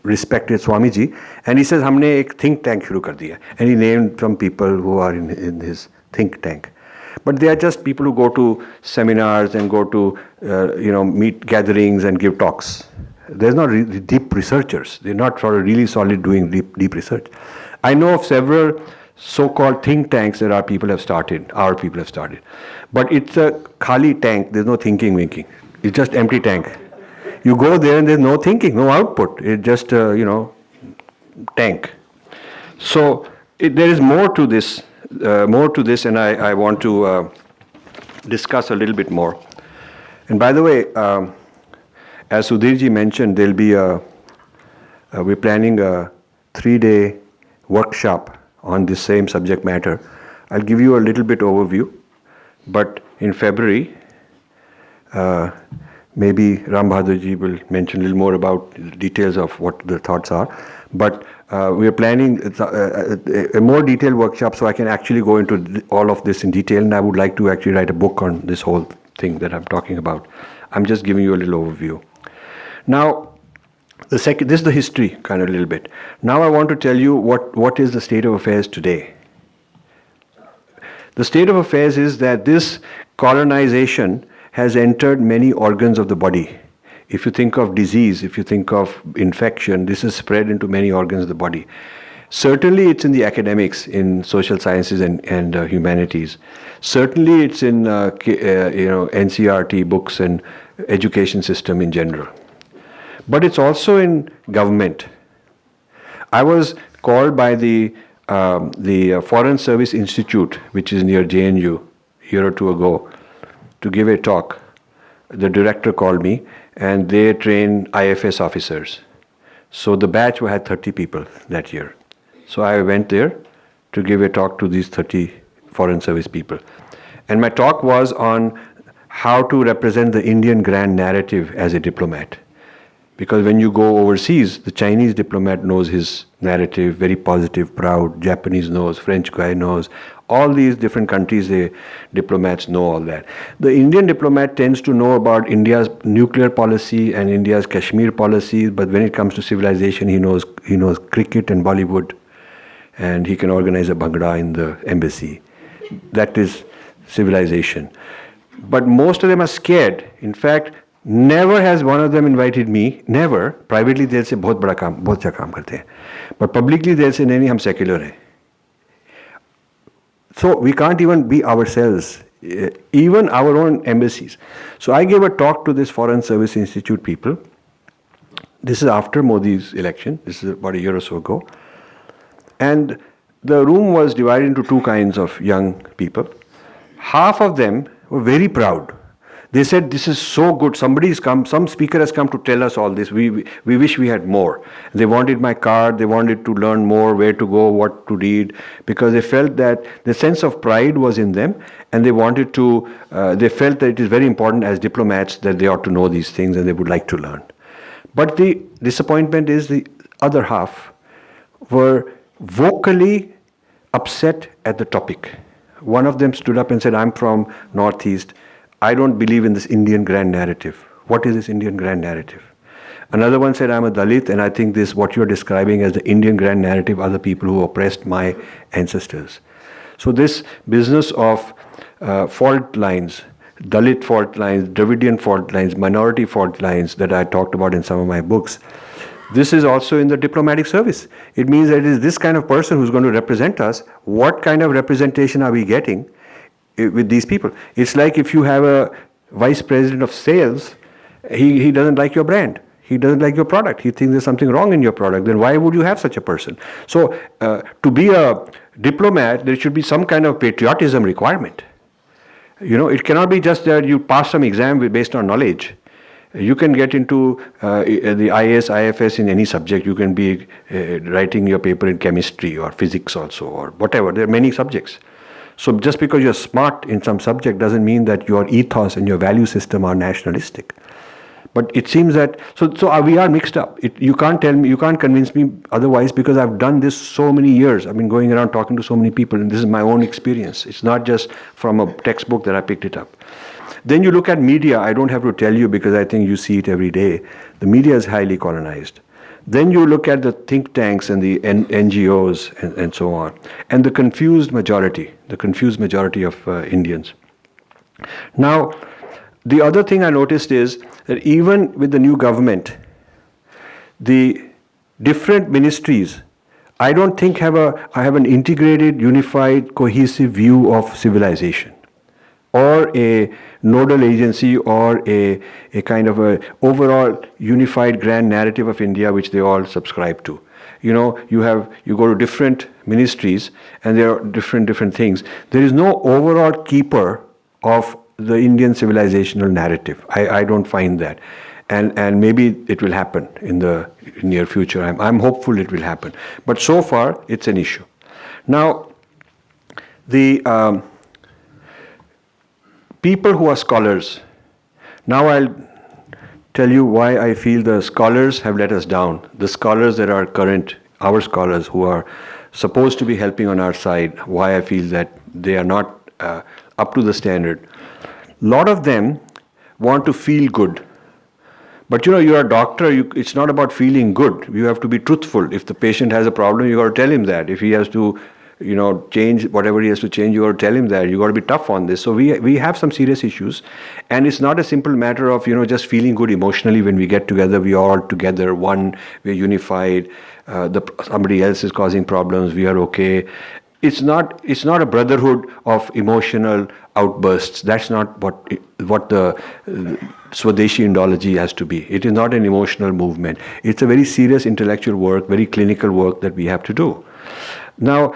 respected Swamiji, and he says, "Humne ek think tank shuru kar diya," and he named some people who are in his think tank. But they are just people who go to seminars and go to meet gatherings and give talks. There's not really deep researchers. They're not sort of really solid doing deep research. I know of several so-called think tanks that our people have started. But it's a khali tank. There's no thinking, winking. It's just empty tank. You go there and there's no thinking, no output. It's just tank. So there is more to this, and I want to discuss a little bit more. And by the way, as Sudhirji mentioned, there'll be we're planning a 3-day workshop on this same subject matter. I'll give you a little bit overview, but in February, maybe Ram Bahadurji will mention a little more about the details of what the thoughts are. But we are planning a more detailed workshop, so I can actually go into all of this in detail, and I would like to actually write a book on this whole thing that I'm talking about. I'm just giving you a little overview. Now, this is the history, kind of a little bit. Now I want to tell you what is the state of affairs today. The state of affairs is that this colonization has entered many organs of the body. If you think of disease, if you think of infection, this is spread into many organs of the body. Certainly it's in the academics, in social sciences and humanities. Certainly it's in NCRT books and education system in general. but it's also in government. I was called by the Foreign Service Institute, which is near JNU, a year or two ago, to give a talk. The director called me, and they train IFS officers. So the batch had 30 people that year. So I went there to give a talk to these 30 Foreign Service people. And my talk was on how to represent the Indian grand narrative as a diplomat. Because when you go overseas, the Chinese diplomat knows his narrative, very positive, proud. Japanese knows, French guy knows. All these different countries, the diplomats know all that. The Indian diplomat tends to know about India's nuclear policy and India's Kashmir policy, but when it comes to civilization, he knows cricket and Bollywood, and he can organize a bhangra in the embassy. That is civilization. But most of them are scared. In fact, never has one of them invited me, never. Privately they'll say, बहुत बड़ा काम, बहुत अच्छा काम करते हैं. But publicly they'll say, नहीं नहीं हम secular हैं. So we can't even be ourselves, even our own embassies. So I gave a talk to this Foreign Service Institute people. This is after Modi's election. This is about a year or so ago. And the room was divided into two kinds of young people. Half of them were very proud. They said, this is so good. Somebody's come, some speaker has come to tell us all this. We wish we had more. They wanted my card. They wanted to learn more, where to go, what to read, because they felt that the sense of pride was in them, and they wanted to, they felt that it is very important as diplomats that they ought to know these things and they would like to learn. But the disappointment is the other half were vocally upset at the topic. One of them stood up and said, I'm from Northeast. I don't believe in this Indian grand narrative. What is this Indian grand narrative? Another one said, I'm a Dalit, and I think this, what you're describing as the Indian grand narrative, are the people who oppressed my ancestors. So this business of fault lines, Dalit fault lines, Dravidian fault lines, minority fault lines that I talked about in some of my books, this is also in the diplomatic service. It means that it is this kind of person who's going to represent us. What kind of representation are we getting with these people? It's like if you have a vice president of sales, he doesn't like your brand. He doesn't like your product. He thinks there's something wrong in your product. Then why would you have such a person? So to be a diplomat, there should be some kind of patriotism requirement. You know, it cannot be just that you pass some exam based on knowledge. You can get into the IAS, IFS in any subject. You can be writing your paper in chemistry or physics also, or whatever. There are many subjects. So just because you're smart in some subject doesn't mean that your ethos and your value system are nationalistic. But it seems that, so we are mixed up. You can't tell me, you can't convince me otherwise, because I've done this so many years. I've been going around talking to so many people, and this is my own experience. It's not just from a textbook that I picked it up. Then you look at media. I don't have to tell you because I think you see it every day. The media is highly colonized. Then you look at the think tanks and the NGOs and so on, and the confused majority of Indians. Now, the other thing I noticed is that even with the new government, the different ministries, I don't think have an integrated, unified, cohesive view of civilization, or a nodal agency, or a kind of a overall unified grand narrative of India which they all subscribe to. You know, you go to different ministries and there are different things. There is no overall keeper of the Indian civilizational narrative. I don't find that. And maybe it will happen in the near future. I'm hopeful it will happen. But so far, it's an issue. Now, the people who are scholars, now I'll tell you why I feel the scholars have let us down. The scholars that are current, our scholars who are supposed to be helping on our side, why I feel that they are not up to the standard. A lot of them want to feel good. But you know, you're a doctor, it's not about feeling good. You have to be truthful. If the patient has a problem, you got to tell him that. If he has to, change whatever he has to change, you got to tell him that. You got to be tough on this. So we have some serious issues. And it's not a simple matter of, just feeling good emotionally when we get together. We are all together, one, we're unified. Somebody else is causing problems, we are okay. it's not a brotherhood of emotional outbursts. That's not what the Swadeshi Indology has to be. It is not an emotional movement. It's a very serious intellectual work, very clinical work that we have to do. Now,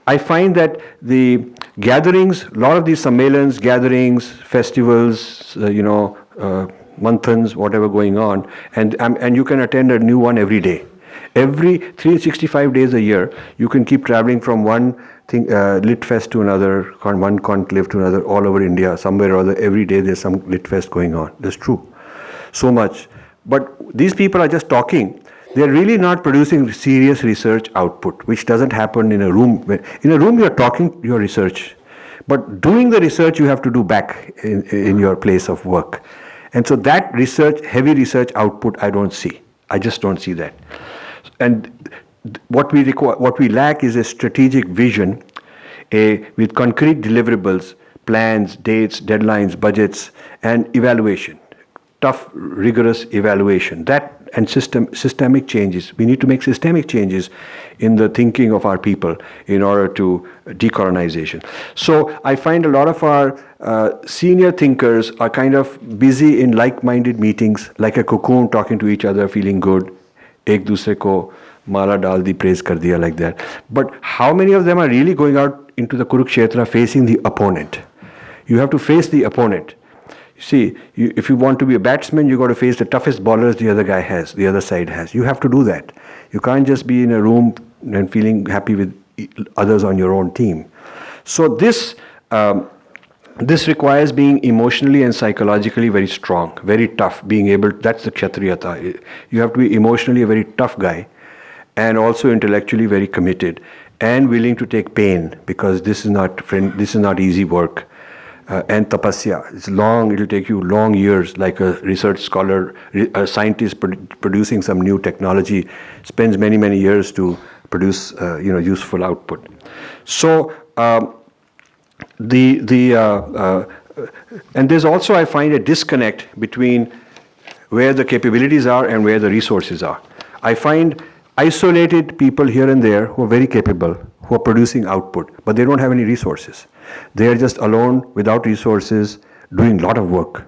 I find that the gatherings, a lot of these sammelans, gatherings, festivals, manthans, whatever going on, and you can attend a new one every day. Every 365 days a year, you can keep traveling from one thing, lit fest to another, one conclave to another, all over India, somewhere or other. Every day there's some lit fest going on. That's true. So much. But these people are just talking. They're really not producing serious research output, which doesn't happen in a room. In a room, you're talking your research. But doing the research, you have to do back in your place of work. And so that research, heavy research output, I don't see. I just don't see that. And what we lack is a strategic vision, with concrete deliverables, plans, dates, deadlines, budgets, and evaluation. Tough, rigorous evaluation. That and systemic changes. We need to make systemic changes in the thinking of our people in order to decolonization. So I find a lot of our senior thinkers are kind of busy in like-minded meetings, like a cocoon, talking to each other, feeling good. Ek dusre ko mala dal di, praise kar diya, like that. But how many of them are really going out into the Kurukshetra facing the opponent? You have to face the opponent. See, if you want to be a batsman, you got to face the toughest bowlers the other side has. You have to do that. You can't just be in a room and feeling happy with others on your own team. So this requires being emotionally and psychologically very strong, very tough, being able, that's the Kshatriyata. You have to be emotionally a very tough guy and also intellectually very committed and willing to take pain, because this is not easy work. And tapasya, it's long, it'll take you long years, like a research scholar, a scientist producing some new technology spends many, many years to produce useful output. So and there's also, I find, a disconnect between where the capabilities are and where the resources are. I find isolated people here and there who are very capable, who are producing output, but they don't have any resources. They are just alone, without resources, doing a lot of work.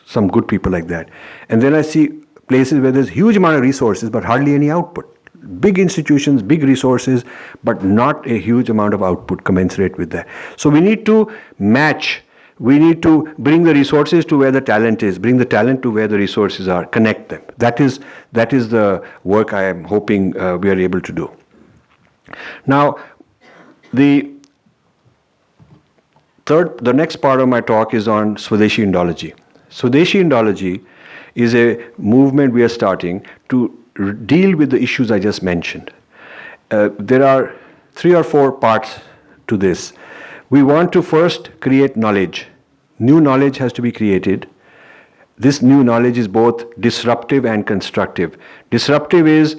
Some good people like that. And then I see places where there's huge amount of resources, but hardly any output. Big institutions, big resources, but not a huge amount of output commensurate with that. So we need to match. We need to bring the resources to where the talent is, bring the talent to where the resources are, connect them. That is the work I am hoping we are able to do. Now, the next part of my talk is on Swadeshi Indology. Swadeshi Indology is a movement we are starting to deal with the issues I just mentioned. There are 3 or 4 parts to this. We want to first create knowledge. New knowledge has to be created. This new knowledge is both disruptive and constructive. Disruptive is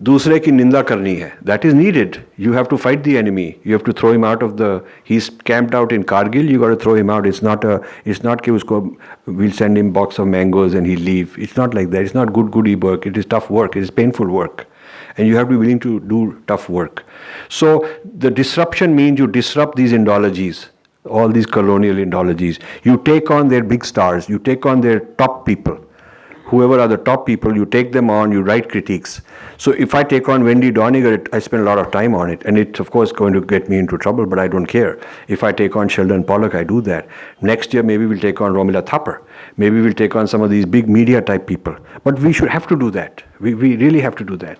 दूसरे की निंदा करनी है. That is needed. You have to fight the enemy. You have to throw him out of the. He's camped out in Kargil. You got to throw him out. It's not कि उसको we'll send him box of mangoes and he'll leave. It's not like that. It's not goody work. It is tough work. It is painful work, and you have to be willing to do tough work. So the disruption means you disrupt these Indologies, all these colonial Indologies. You take on their big stars. You take on their top people. Whoever are the top people, you take them on, you write critiques. So if I take on Wendy Doniger, I spend a lot of time on it, and it's of course going to get me into trouble, but I don't care. If I take on Sheldon Pollock, I do that. Next year, maybe we'll take on Romila Thapar. Maybe we'll take on some of these big media type people. But we should have to do that. We really have to do that.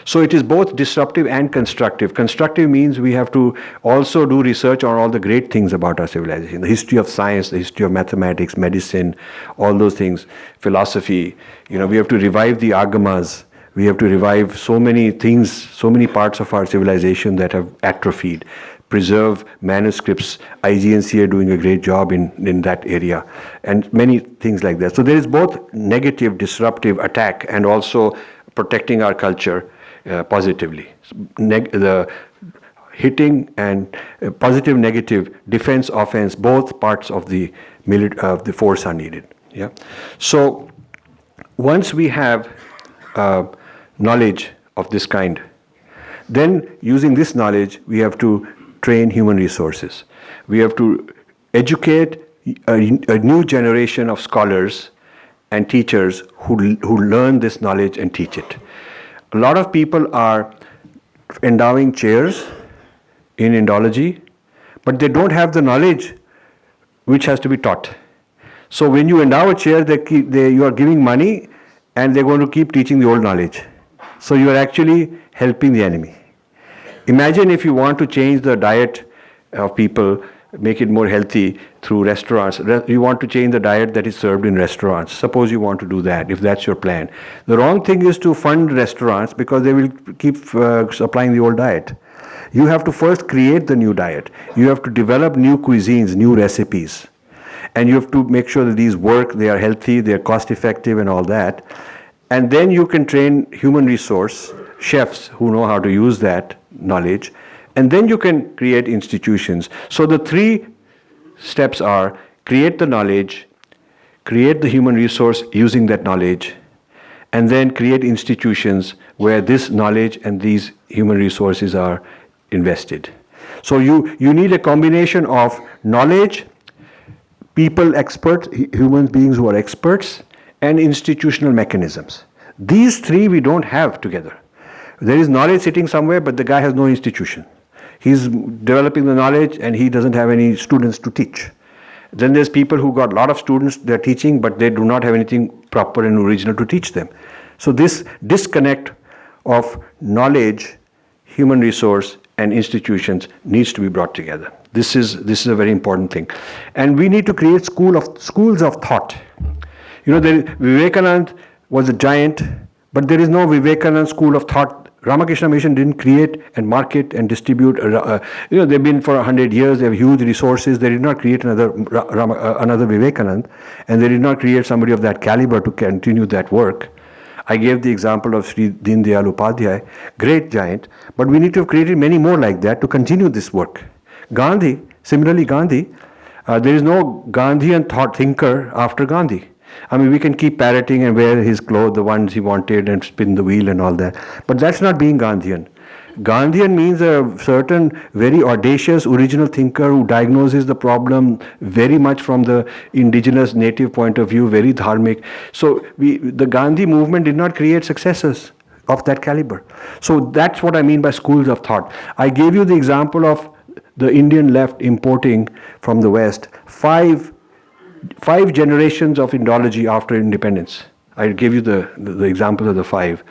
So it is both disruptive and constructive. Constructive means we have to also do research on all the great things about our civilization. The history of science, the history of mathematics, medicine, all those things, philosophy. We have to revive the agamas. We have to revive so many things, so many parts of our civilization that have atrophied. Preserve manuscripts. IGNCA doing a great job in that area, and many things like that. So there is both negative, disruptive attack and also protecting our culture positively. The hitting and positive, negative, defense, offense, both parts of the force are needed. Yeah. So once we have knowledge of this kind, Then, using this knowledge, we have to train human resources. We have to educate a new generation of scholars and teachers who learn this knowledge and teach it. A lot of people are endowing chairs in Indology, but they don't have the knowledge which has to be taught. So when you endow a chair, you are giving money and they're going to keep teaching the old knowledge. So you are actually helping the enemy. Imagine if you want to change the diet of people, make it more healthy through restaurants. You want to change the diet that is served in restaurants. Suppose you want to do that, if that's your plan. The wrong thing is to fund restaurants because they will keep supplying the old diet. You have to first create the new diet. You have to develop new cuisines, new recipes. And you have to make sure that these work, they are healthy, they are cost effective and all that. And then you can train human resource chefs who know how to use that knowledge. And then you can create institutions. So the three steps are create the knowledge, create the human resource using that knowledge, and then create institutions where this knowledge and these human resources are invested. So you need a combination of knowledge, people experts, human beings who are experts, and institutional mechanisms. These three we don't have together. There is knowledge sitting somewhere, but the guy has no institution. He's developing the knowledge and he doesn't have any students to teach. Then there's people who got a lot of students they're teaching, but they do not have anything proper and original to teach them. So this disconnect of knowledge, human resource, and institutions needs to be brought together. This is a very important thing. And we need to create schools of thought. You know, Vivekananda was a giant, but there is no Vivekananda school of thought. Ramakrishna Mission didn't create and market and distribute. They've been for 100 years. They have huge resources. They did not create another Vivekananda, and they did not create somebody of that caliber to continue that work. I gave the example of Sri Deen Dayal Upadhyay, great giant, but we need to have created many more like that to continue this work. Similarly Gandhi, there is no Gandhian thought thinker after Gandhi. I mean, we can keep parroting and wear his clothes, the ones he wanted, and spin the wheel and all that. But that's not being Gandhian. Gandhian means a certain very audacious, original thinker who diagnoses the problem very much from the indigenous native point of view, very dharmic. So the Gandhi movement did not create successors of that caliber. So that's what I mean by schools of thought. I gave you the example of the Indian left importing from the West five generations of Indology after independence. I gave you the example of the five.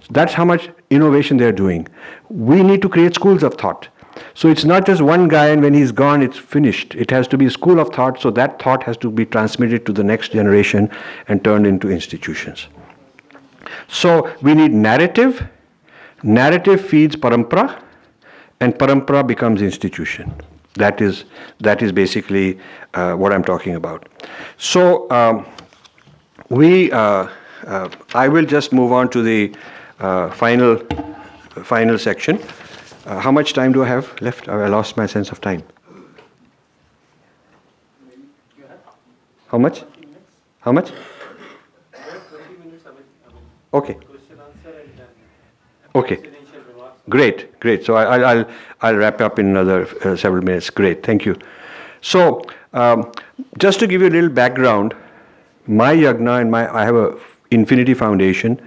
So that's how much innovation they're doing. We need to create schools of thought. So it's not just one guy and when he's gone, it's finished. It has to be a school of thought, so that thought has to be transmitted to the next generation and turned into institutions. So we need narrative. Narrative feeds parampara, and parampara becomes institution. That is basically what I'm talking about. So I will just move on to the final section. How much time do I have left? I lost my sense of time. How much? How much? Okay. Okay. Great. So I'll wrap up in another several minutes. Great, thank you. So just to give you a little background, my yagna and I have a Infinity Foundation,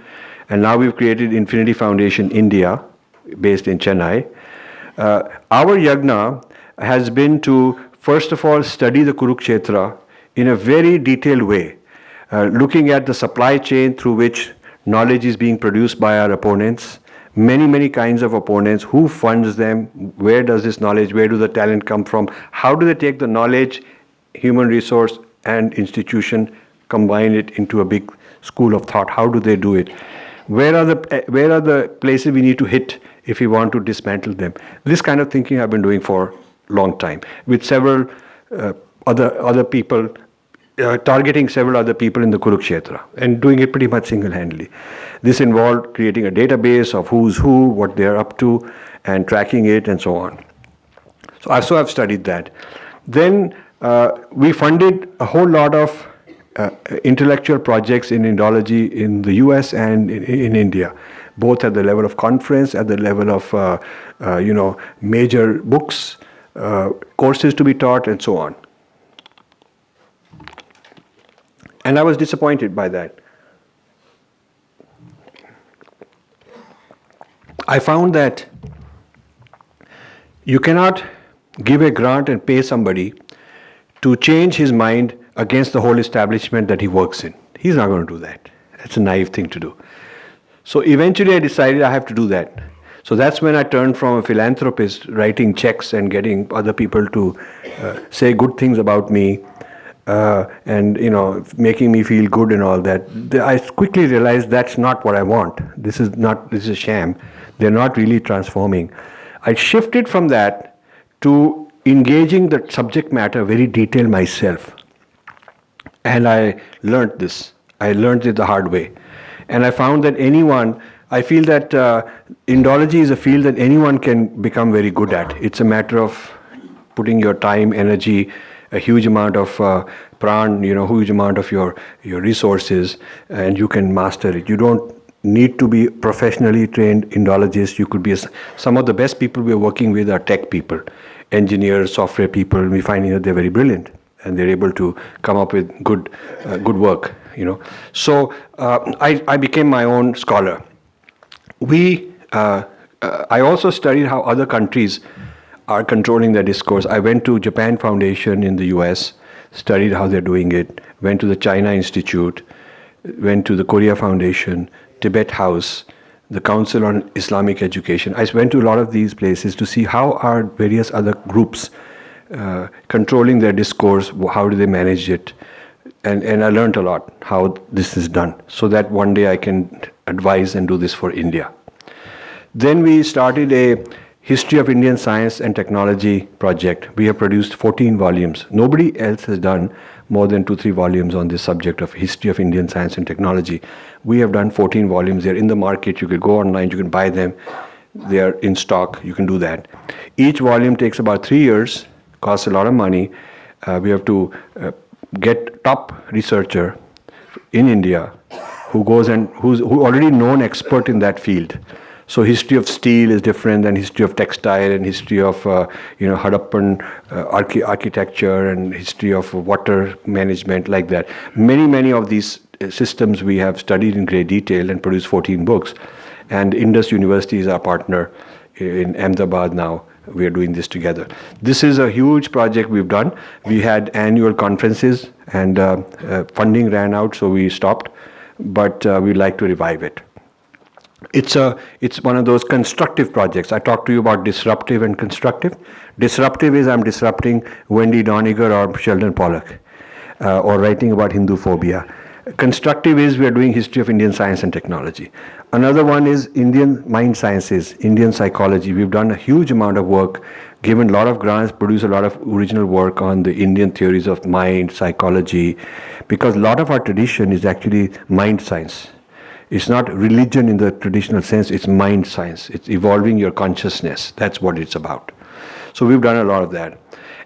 and now we've created Infinity Foundation India, based in Chennai. Our yagna has been to first of all study the Kurukshetra in a very detailed way, looking at the supply chain through which knowledge is being produced by our opponents. Many kinds of opponents, who funds them, where does this knowledge, where do the talent come from, how do they take the knowledge, human resource and institution, combine it into a big school of thought, how do they do it, where are the places we need to hit if we want to dismantle them. This kind of thinking I've been doing for a long time, with several other people, targeting several other people in the Kurukshetra, and doing it pretty much single-handedly. This involved creating a database of who's who, what they're up to, and tracking it, and so on. So I've studied that. Then we funded a whole lot of intellectual projects in Indology in the US and in India. both at the level of conference, at the level of major books, courses to be taught, and so on. And I was disappointed by that. I found that you cannot give a grant and pay somebody to change his mind against the whole establishment that he works in. He's not going to do that. That's a naive thing to do. So eventually I decided I have to do that. So that's when I turned from a philanthropist, writing checks and getting other people to say good things about me, and making me feel good and all that. I quickly realized that's not what I want. This is a sham. They're not really transforming. I shifted from that to engaging the subject matter very detailed myself. And I learned this. I learned it the hard way. And I found that I feel that Indology is a field that anyone can become very good at. It's a matter of putting your time, energy, a huge amount of pran, huge amount of your resources, and you can master it. You don't need to be professionally trained Indologist. You could be some of the best people we are working with are tech people, engineers, software people. We're finding that they're very brilliant and they're able to come up with good work. So I became my own scholar. I also studied how other countries are controlling their discourse. I went to Japan Foundation in the US, studied how they're doing it, went to the China Institute, went to the Korea Foundation, Tibet House, the Council on Islamic Education. I went to a lot of these places to see how are various other groups controlling their discourse, how do they manage it. And I learned a lot how this is done, so that one day I can advise and do this for India. Then we started a History of Indian Science and Technology project. We have produced 14 volumes. Nobody else has done more than 2-3 volumes on this subject of History of Indian Science and Technology. We have done 14 volumes. They're in the market. You can go online. You can buy them. They are in stock. You can do that. Each volume takes about 3 years, costs a lot of money. We have to get top researcher in India who goes and who's already known expert in that field. So history of steel is different than history of textile, and history of Harappan architecture, and history of water management, like that. Many of these systems we have studied in great detail and produced 14 books. And Indus University is our partner in Ahmedabad now. We are doing this together. This is a huge project we've done. We had annual conferences and funding ran out, so we stopped. But we'd like to revive it. It's one of those constructive projects. I talked to you about disruptive and constructive. Disruptive is I'm disrupting Wendy Doniger or Sheldon Pollock, or writing about Hindu phobia. Constructive is we are doing history of Indian science and technology. Another one is Indian mind sciences, Indian psychology. We've done a huge amount of work, given a lot of grants, produced a lot of original work on the Indian theories of mind, psychology, because a lot of our tradition is actually mind science. It's not religion in the traditional sense, it's mind science. It's evolving your consciousness. That's what it's about. So we've done a lot of that.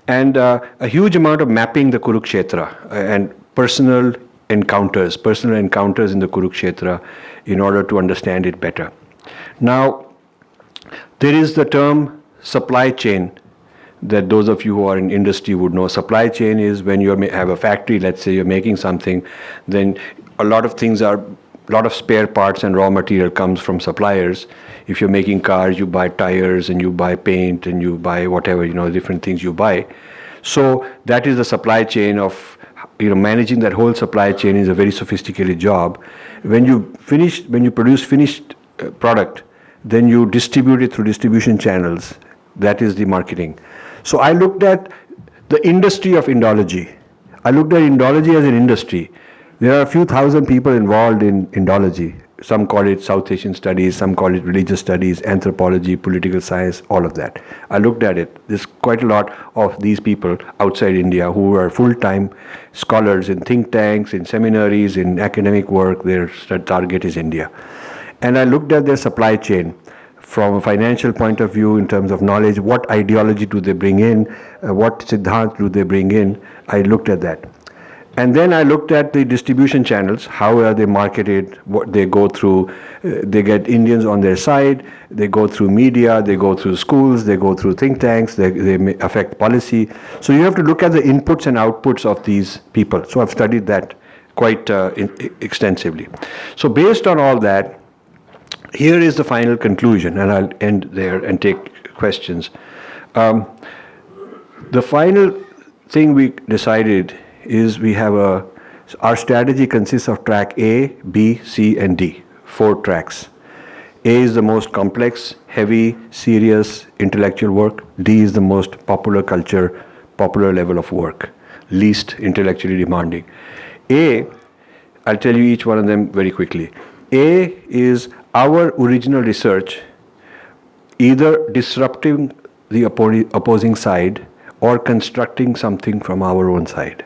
And a huge amount of mapping the Kurukshetra and personal encounters in the Kurukshetra in order to understand it better. Now, there is the term supply chain that those of you who are in industry would know. Supply chain is when you have a factory, let's say you're making something, then a lot of spare parts and raw material comes from suppliers. If you're making cars, you buy tires and you buy paint and you buy whatever, different things you buy. So that is the supply chain of, managing that whole supply chain is a very sophisticated job. When you produce finished product, then you distribute it through distribution channels. That is the marketing. So I looked at the industry of Indology. I looked at Indology as an industry. There are a few thousand people involved in Indology. Some call it South Asian studies, some call it religious studies, anthropology, political science, all of that. I looked at it. There's quite a lot of these people outside India who are full-time scholars in think tanks, in seminaries, in academic work. Their target is India. And I looked at their supply chain from a financial point of view in terms of knowledge. What ideology do they bring in? What siddhant do they bring in? I looked at that. And then I looked at the distribution channels. How are they marketed? What they go through? They get Indians on their side. They go through media. They go through schools. They go through think tanks. They may affect policy. So you have to look at the inputs and outputs of these people. So I've studied that quite extensively. So based on all that, here is the final conclusion, and I'll end there and take questions. The final thing we decided is we have our strategy consists of track A, B, C, and D, 4 tracks. A is the most complex, heavy, serious, intellectual work. D is the most popular culture, popular level of work, least intellectually demanding. A, I'll tell you each one of them very quickly. A is our original research, either disrupting the opposing side or constructing something from our own side.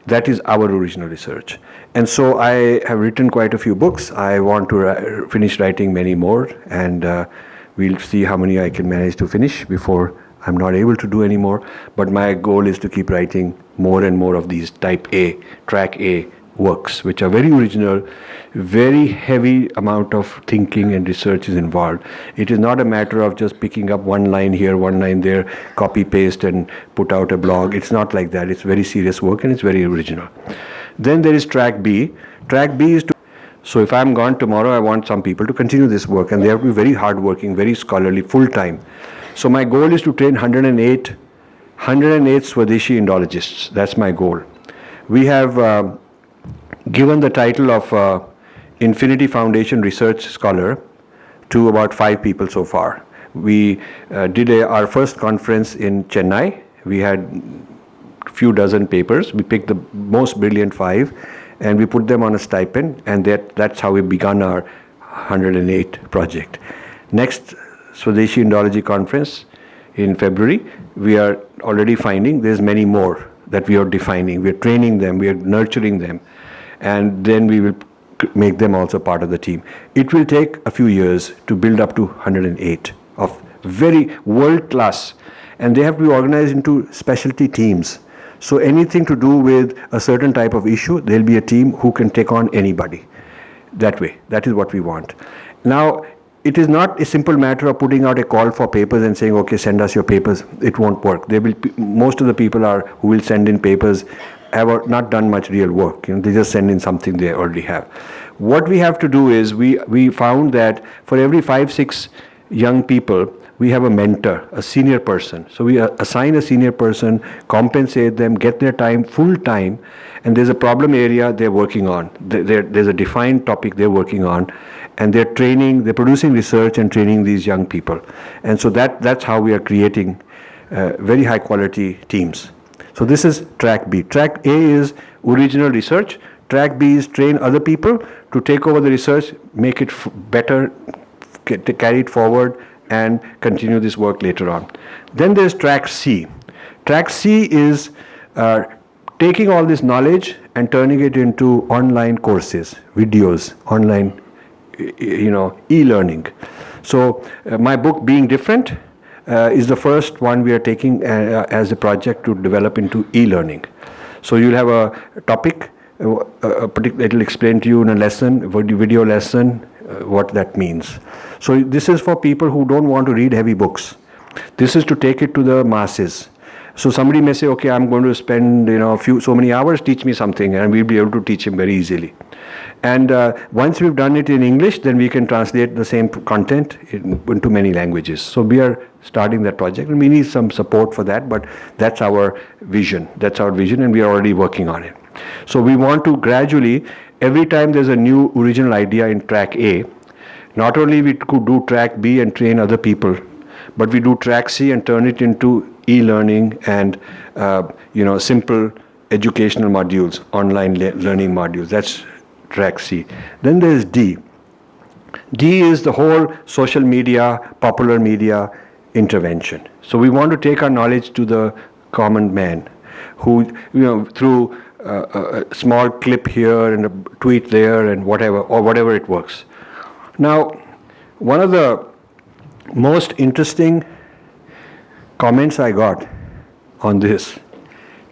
That is our original research. And so I have written quite a few books. I want to finish writing many more, and we'll see how many I can manage to finish before I'm not able to do any more. But my goal is to keep writing more and more of these type A, track A works, which are very original, very heavy amount of thinking and research is involved. It is not a matter of just picking up one line here, one line there, copy paste and put out a blog. It's not like that. It's very serious work and it's very original. Then there is track B. Track B is to, so if I'm gone tomorrow, I want some people to continue this work, and they have to be very hardworking, very scholarly, full time. So my goal is to train 108 Swadeshi Indologists. That's my goal. We have given the title of Infinity Foundation Research Scholar to about 5 people so far. We did our first conference in Chennai. We had a few dozen papers. We picked the most brilliant 5 and we put them on a stipend, and that's how we began our 108 project. Next Swadeshi Indology conference in February, we are already finding there's many more that we are defining. We are training them, we are nurturing them, and then we will make them also part of the team. It will take a few years to build up to 108 of very world class, and they have to be organized into specialty teams. So anything to do with a certain type of issue, there'll be a team who can take on anybody. That way, that is what we want. Now, it is not a simple matter of putting out a call for papers and saying, okay, send us your papers. It won't work. Most of the people who will send in papers have not done much real work. They just send in something they already have. What we have to do is, we found that for every 5-6 young people, we have a mentor, a senior person. So we assign a senior person, compensate them, get their time, full time, and there's a problem area they're working on. There's a defined topic they're working on, and they're producing research and training these young people. And so that's how we are creating very high quality teams. So this is track B. Track A is original research. Track B is train other people to take over the research, make it better, carry it forward, and continue this work later on. Then there's track C. Track C is taking all this knowledge and turning it into online courses, videos, online, e-learning. So my book, Being Different, is the first one we are taking as a project to develop into e-learning. So you'll have a topic, it will explain to you in a lesson, video lesson, what that means. So this is for people who don't want to read heavy books. This is to take it to the masses. So somebody may say, okay, I'm going to spend so many hours, teach me something, and we'll be able to teach him very easily. And once we've done it in English, then we can translate the same content into many languages. So we are starting that project, and we need some support for that, but that's our vision. That's our vision, and we are already working on it. So we want to gradually, every time there's a new original idea in track A, not only we could do track B and train other people, but we do track C and turn it into e-learning and simple educational modules, online learning modules. That's track C. Then there's D. D is the whole social media, popular media intervention. So we want to take our knowledge to the common man, who through a small clip here and a tweet there and whatever it works. Now, one of the most interesting comments I got on this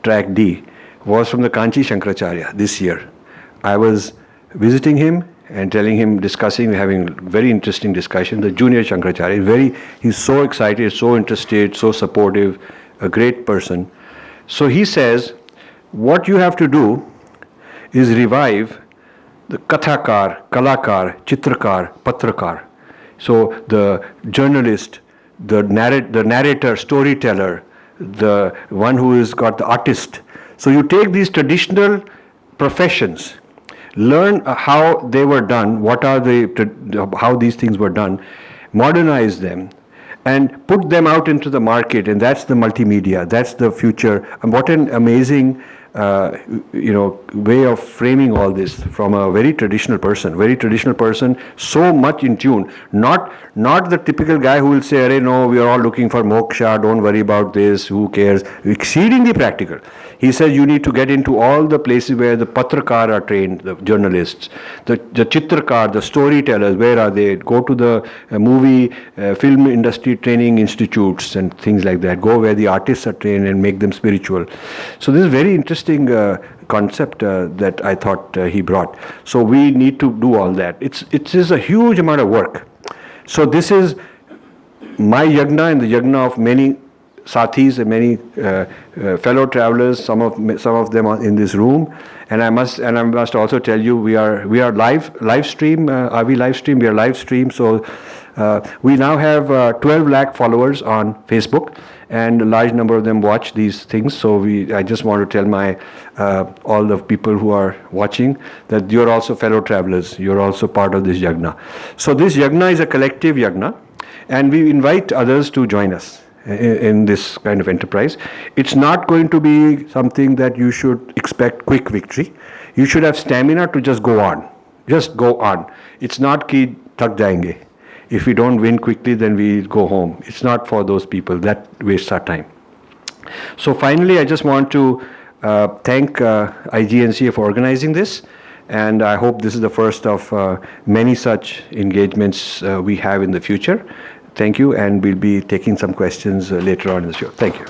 track D was from the Kanchi Shankaracharya this year. I was visiting him and telling him, discussing, having very interesting discussion. The junior Shankaracharya, he's so excited, so interested, so supportive, a great person. So he says, what you have to do is revive the kathakar, kalakar, chitrakar, patrakar. So the journalist, the narrator, storyteller, the one who has got the artist. So you take these traditional professions, learn how they were done, how these things were done, modernize them, and put them out into the market, and that's the multimedia, that's the future. And what an amazing way of framing all this from a very traditional person, so much in tune. Not the typical guy who will say, "Arey, no, we are all looking for moksha, don't worry about this, who cares?" Exceedingly practical. He says you need to get into all the places where the patrakar are trained, the journalists, the chitrakar, the storytellers, where are they? Go to the movie, film industry training institutes and things like that. Go where the artists are trained and make them spiritual. So this is very interesting concept that I thought he brought. So we need to do all that. It is a huge amount of work. So this is my yagna and the yagna of many sathis and many fellow travelers. Some of them are in this room, and I must also tell you, we are live stream. Are we live stream? We are live stream. So we now have 12 lakh followers on Facebook, and a large number of them watch these things. So I just want to tell all the people who are watching that you're also fellow travelers. You're also part of this yagna. So this yagna is a collective yagna, and we invite others to join us in this kind of enterprise. It's not going to be something that you should expect quick victory. You should have stamina to just go on. Just go on. It's not ki thak jayenge. If we don't win quickly, then we go home. It's not for those people. That wastes our time. So finally, I just want to thank IGNCA for organizing this. And I hope this is the first of many such engagements we have in the future. Thank you, and we'll be taking some questions later on in the show. Thank you.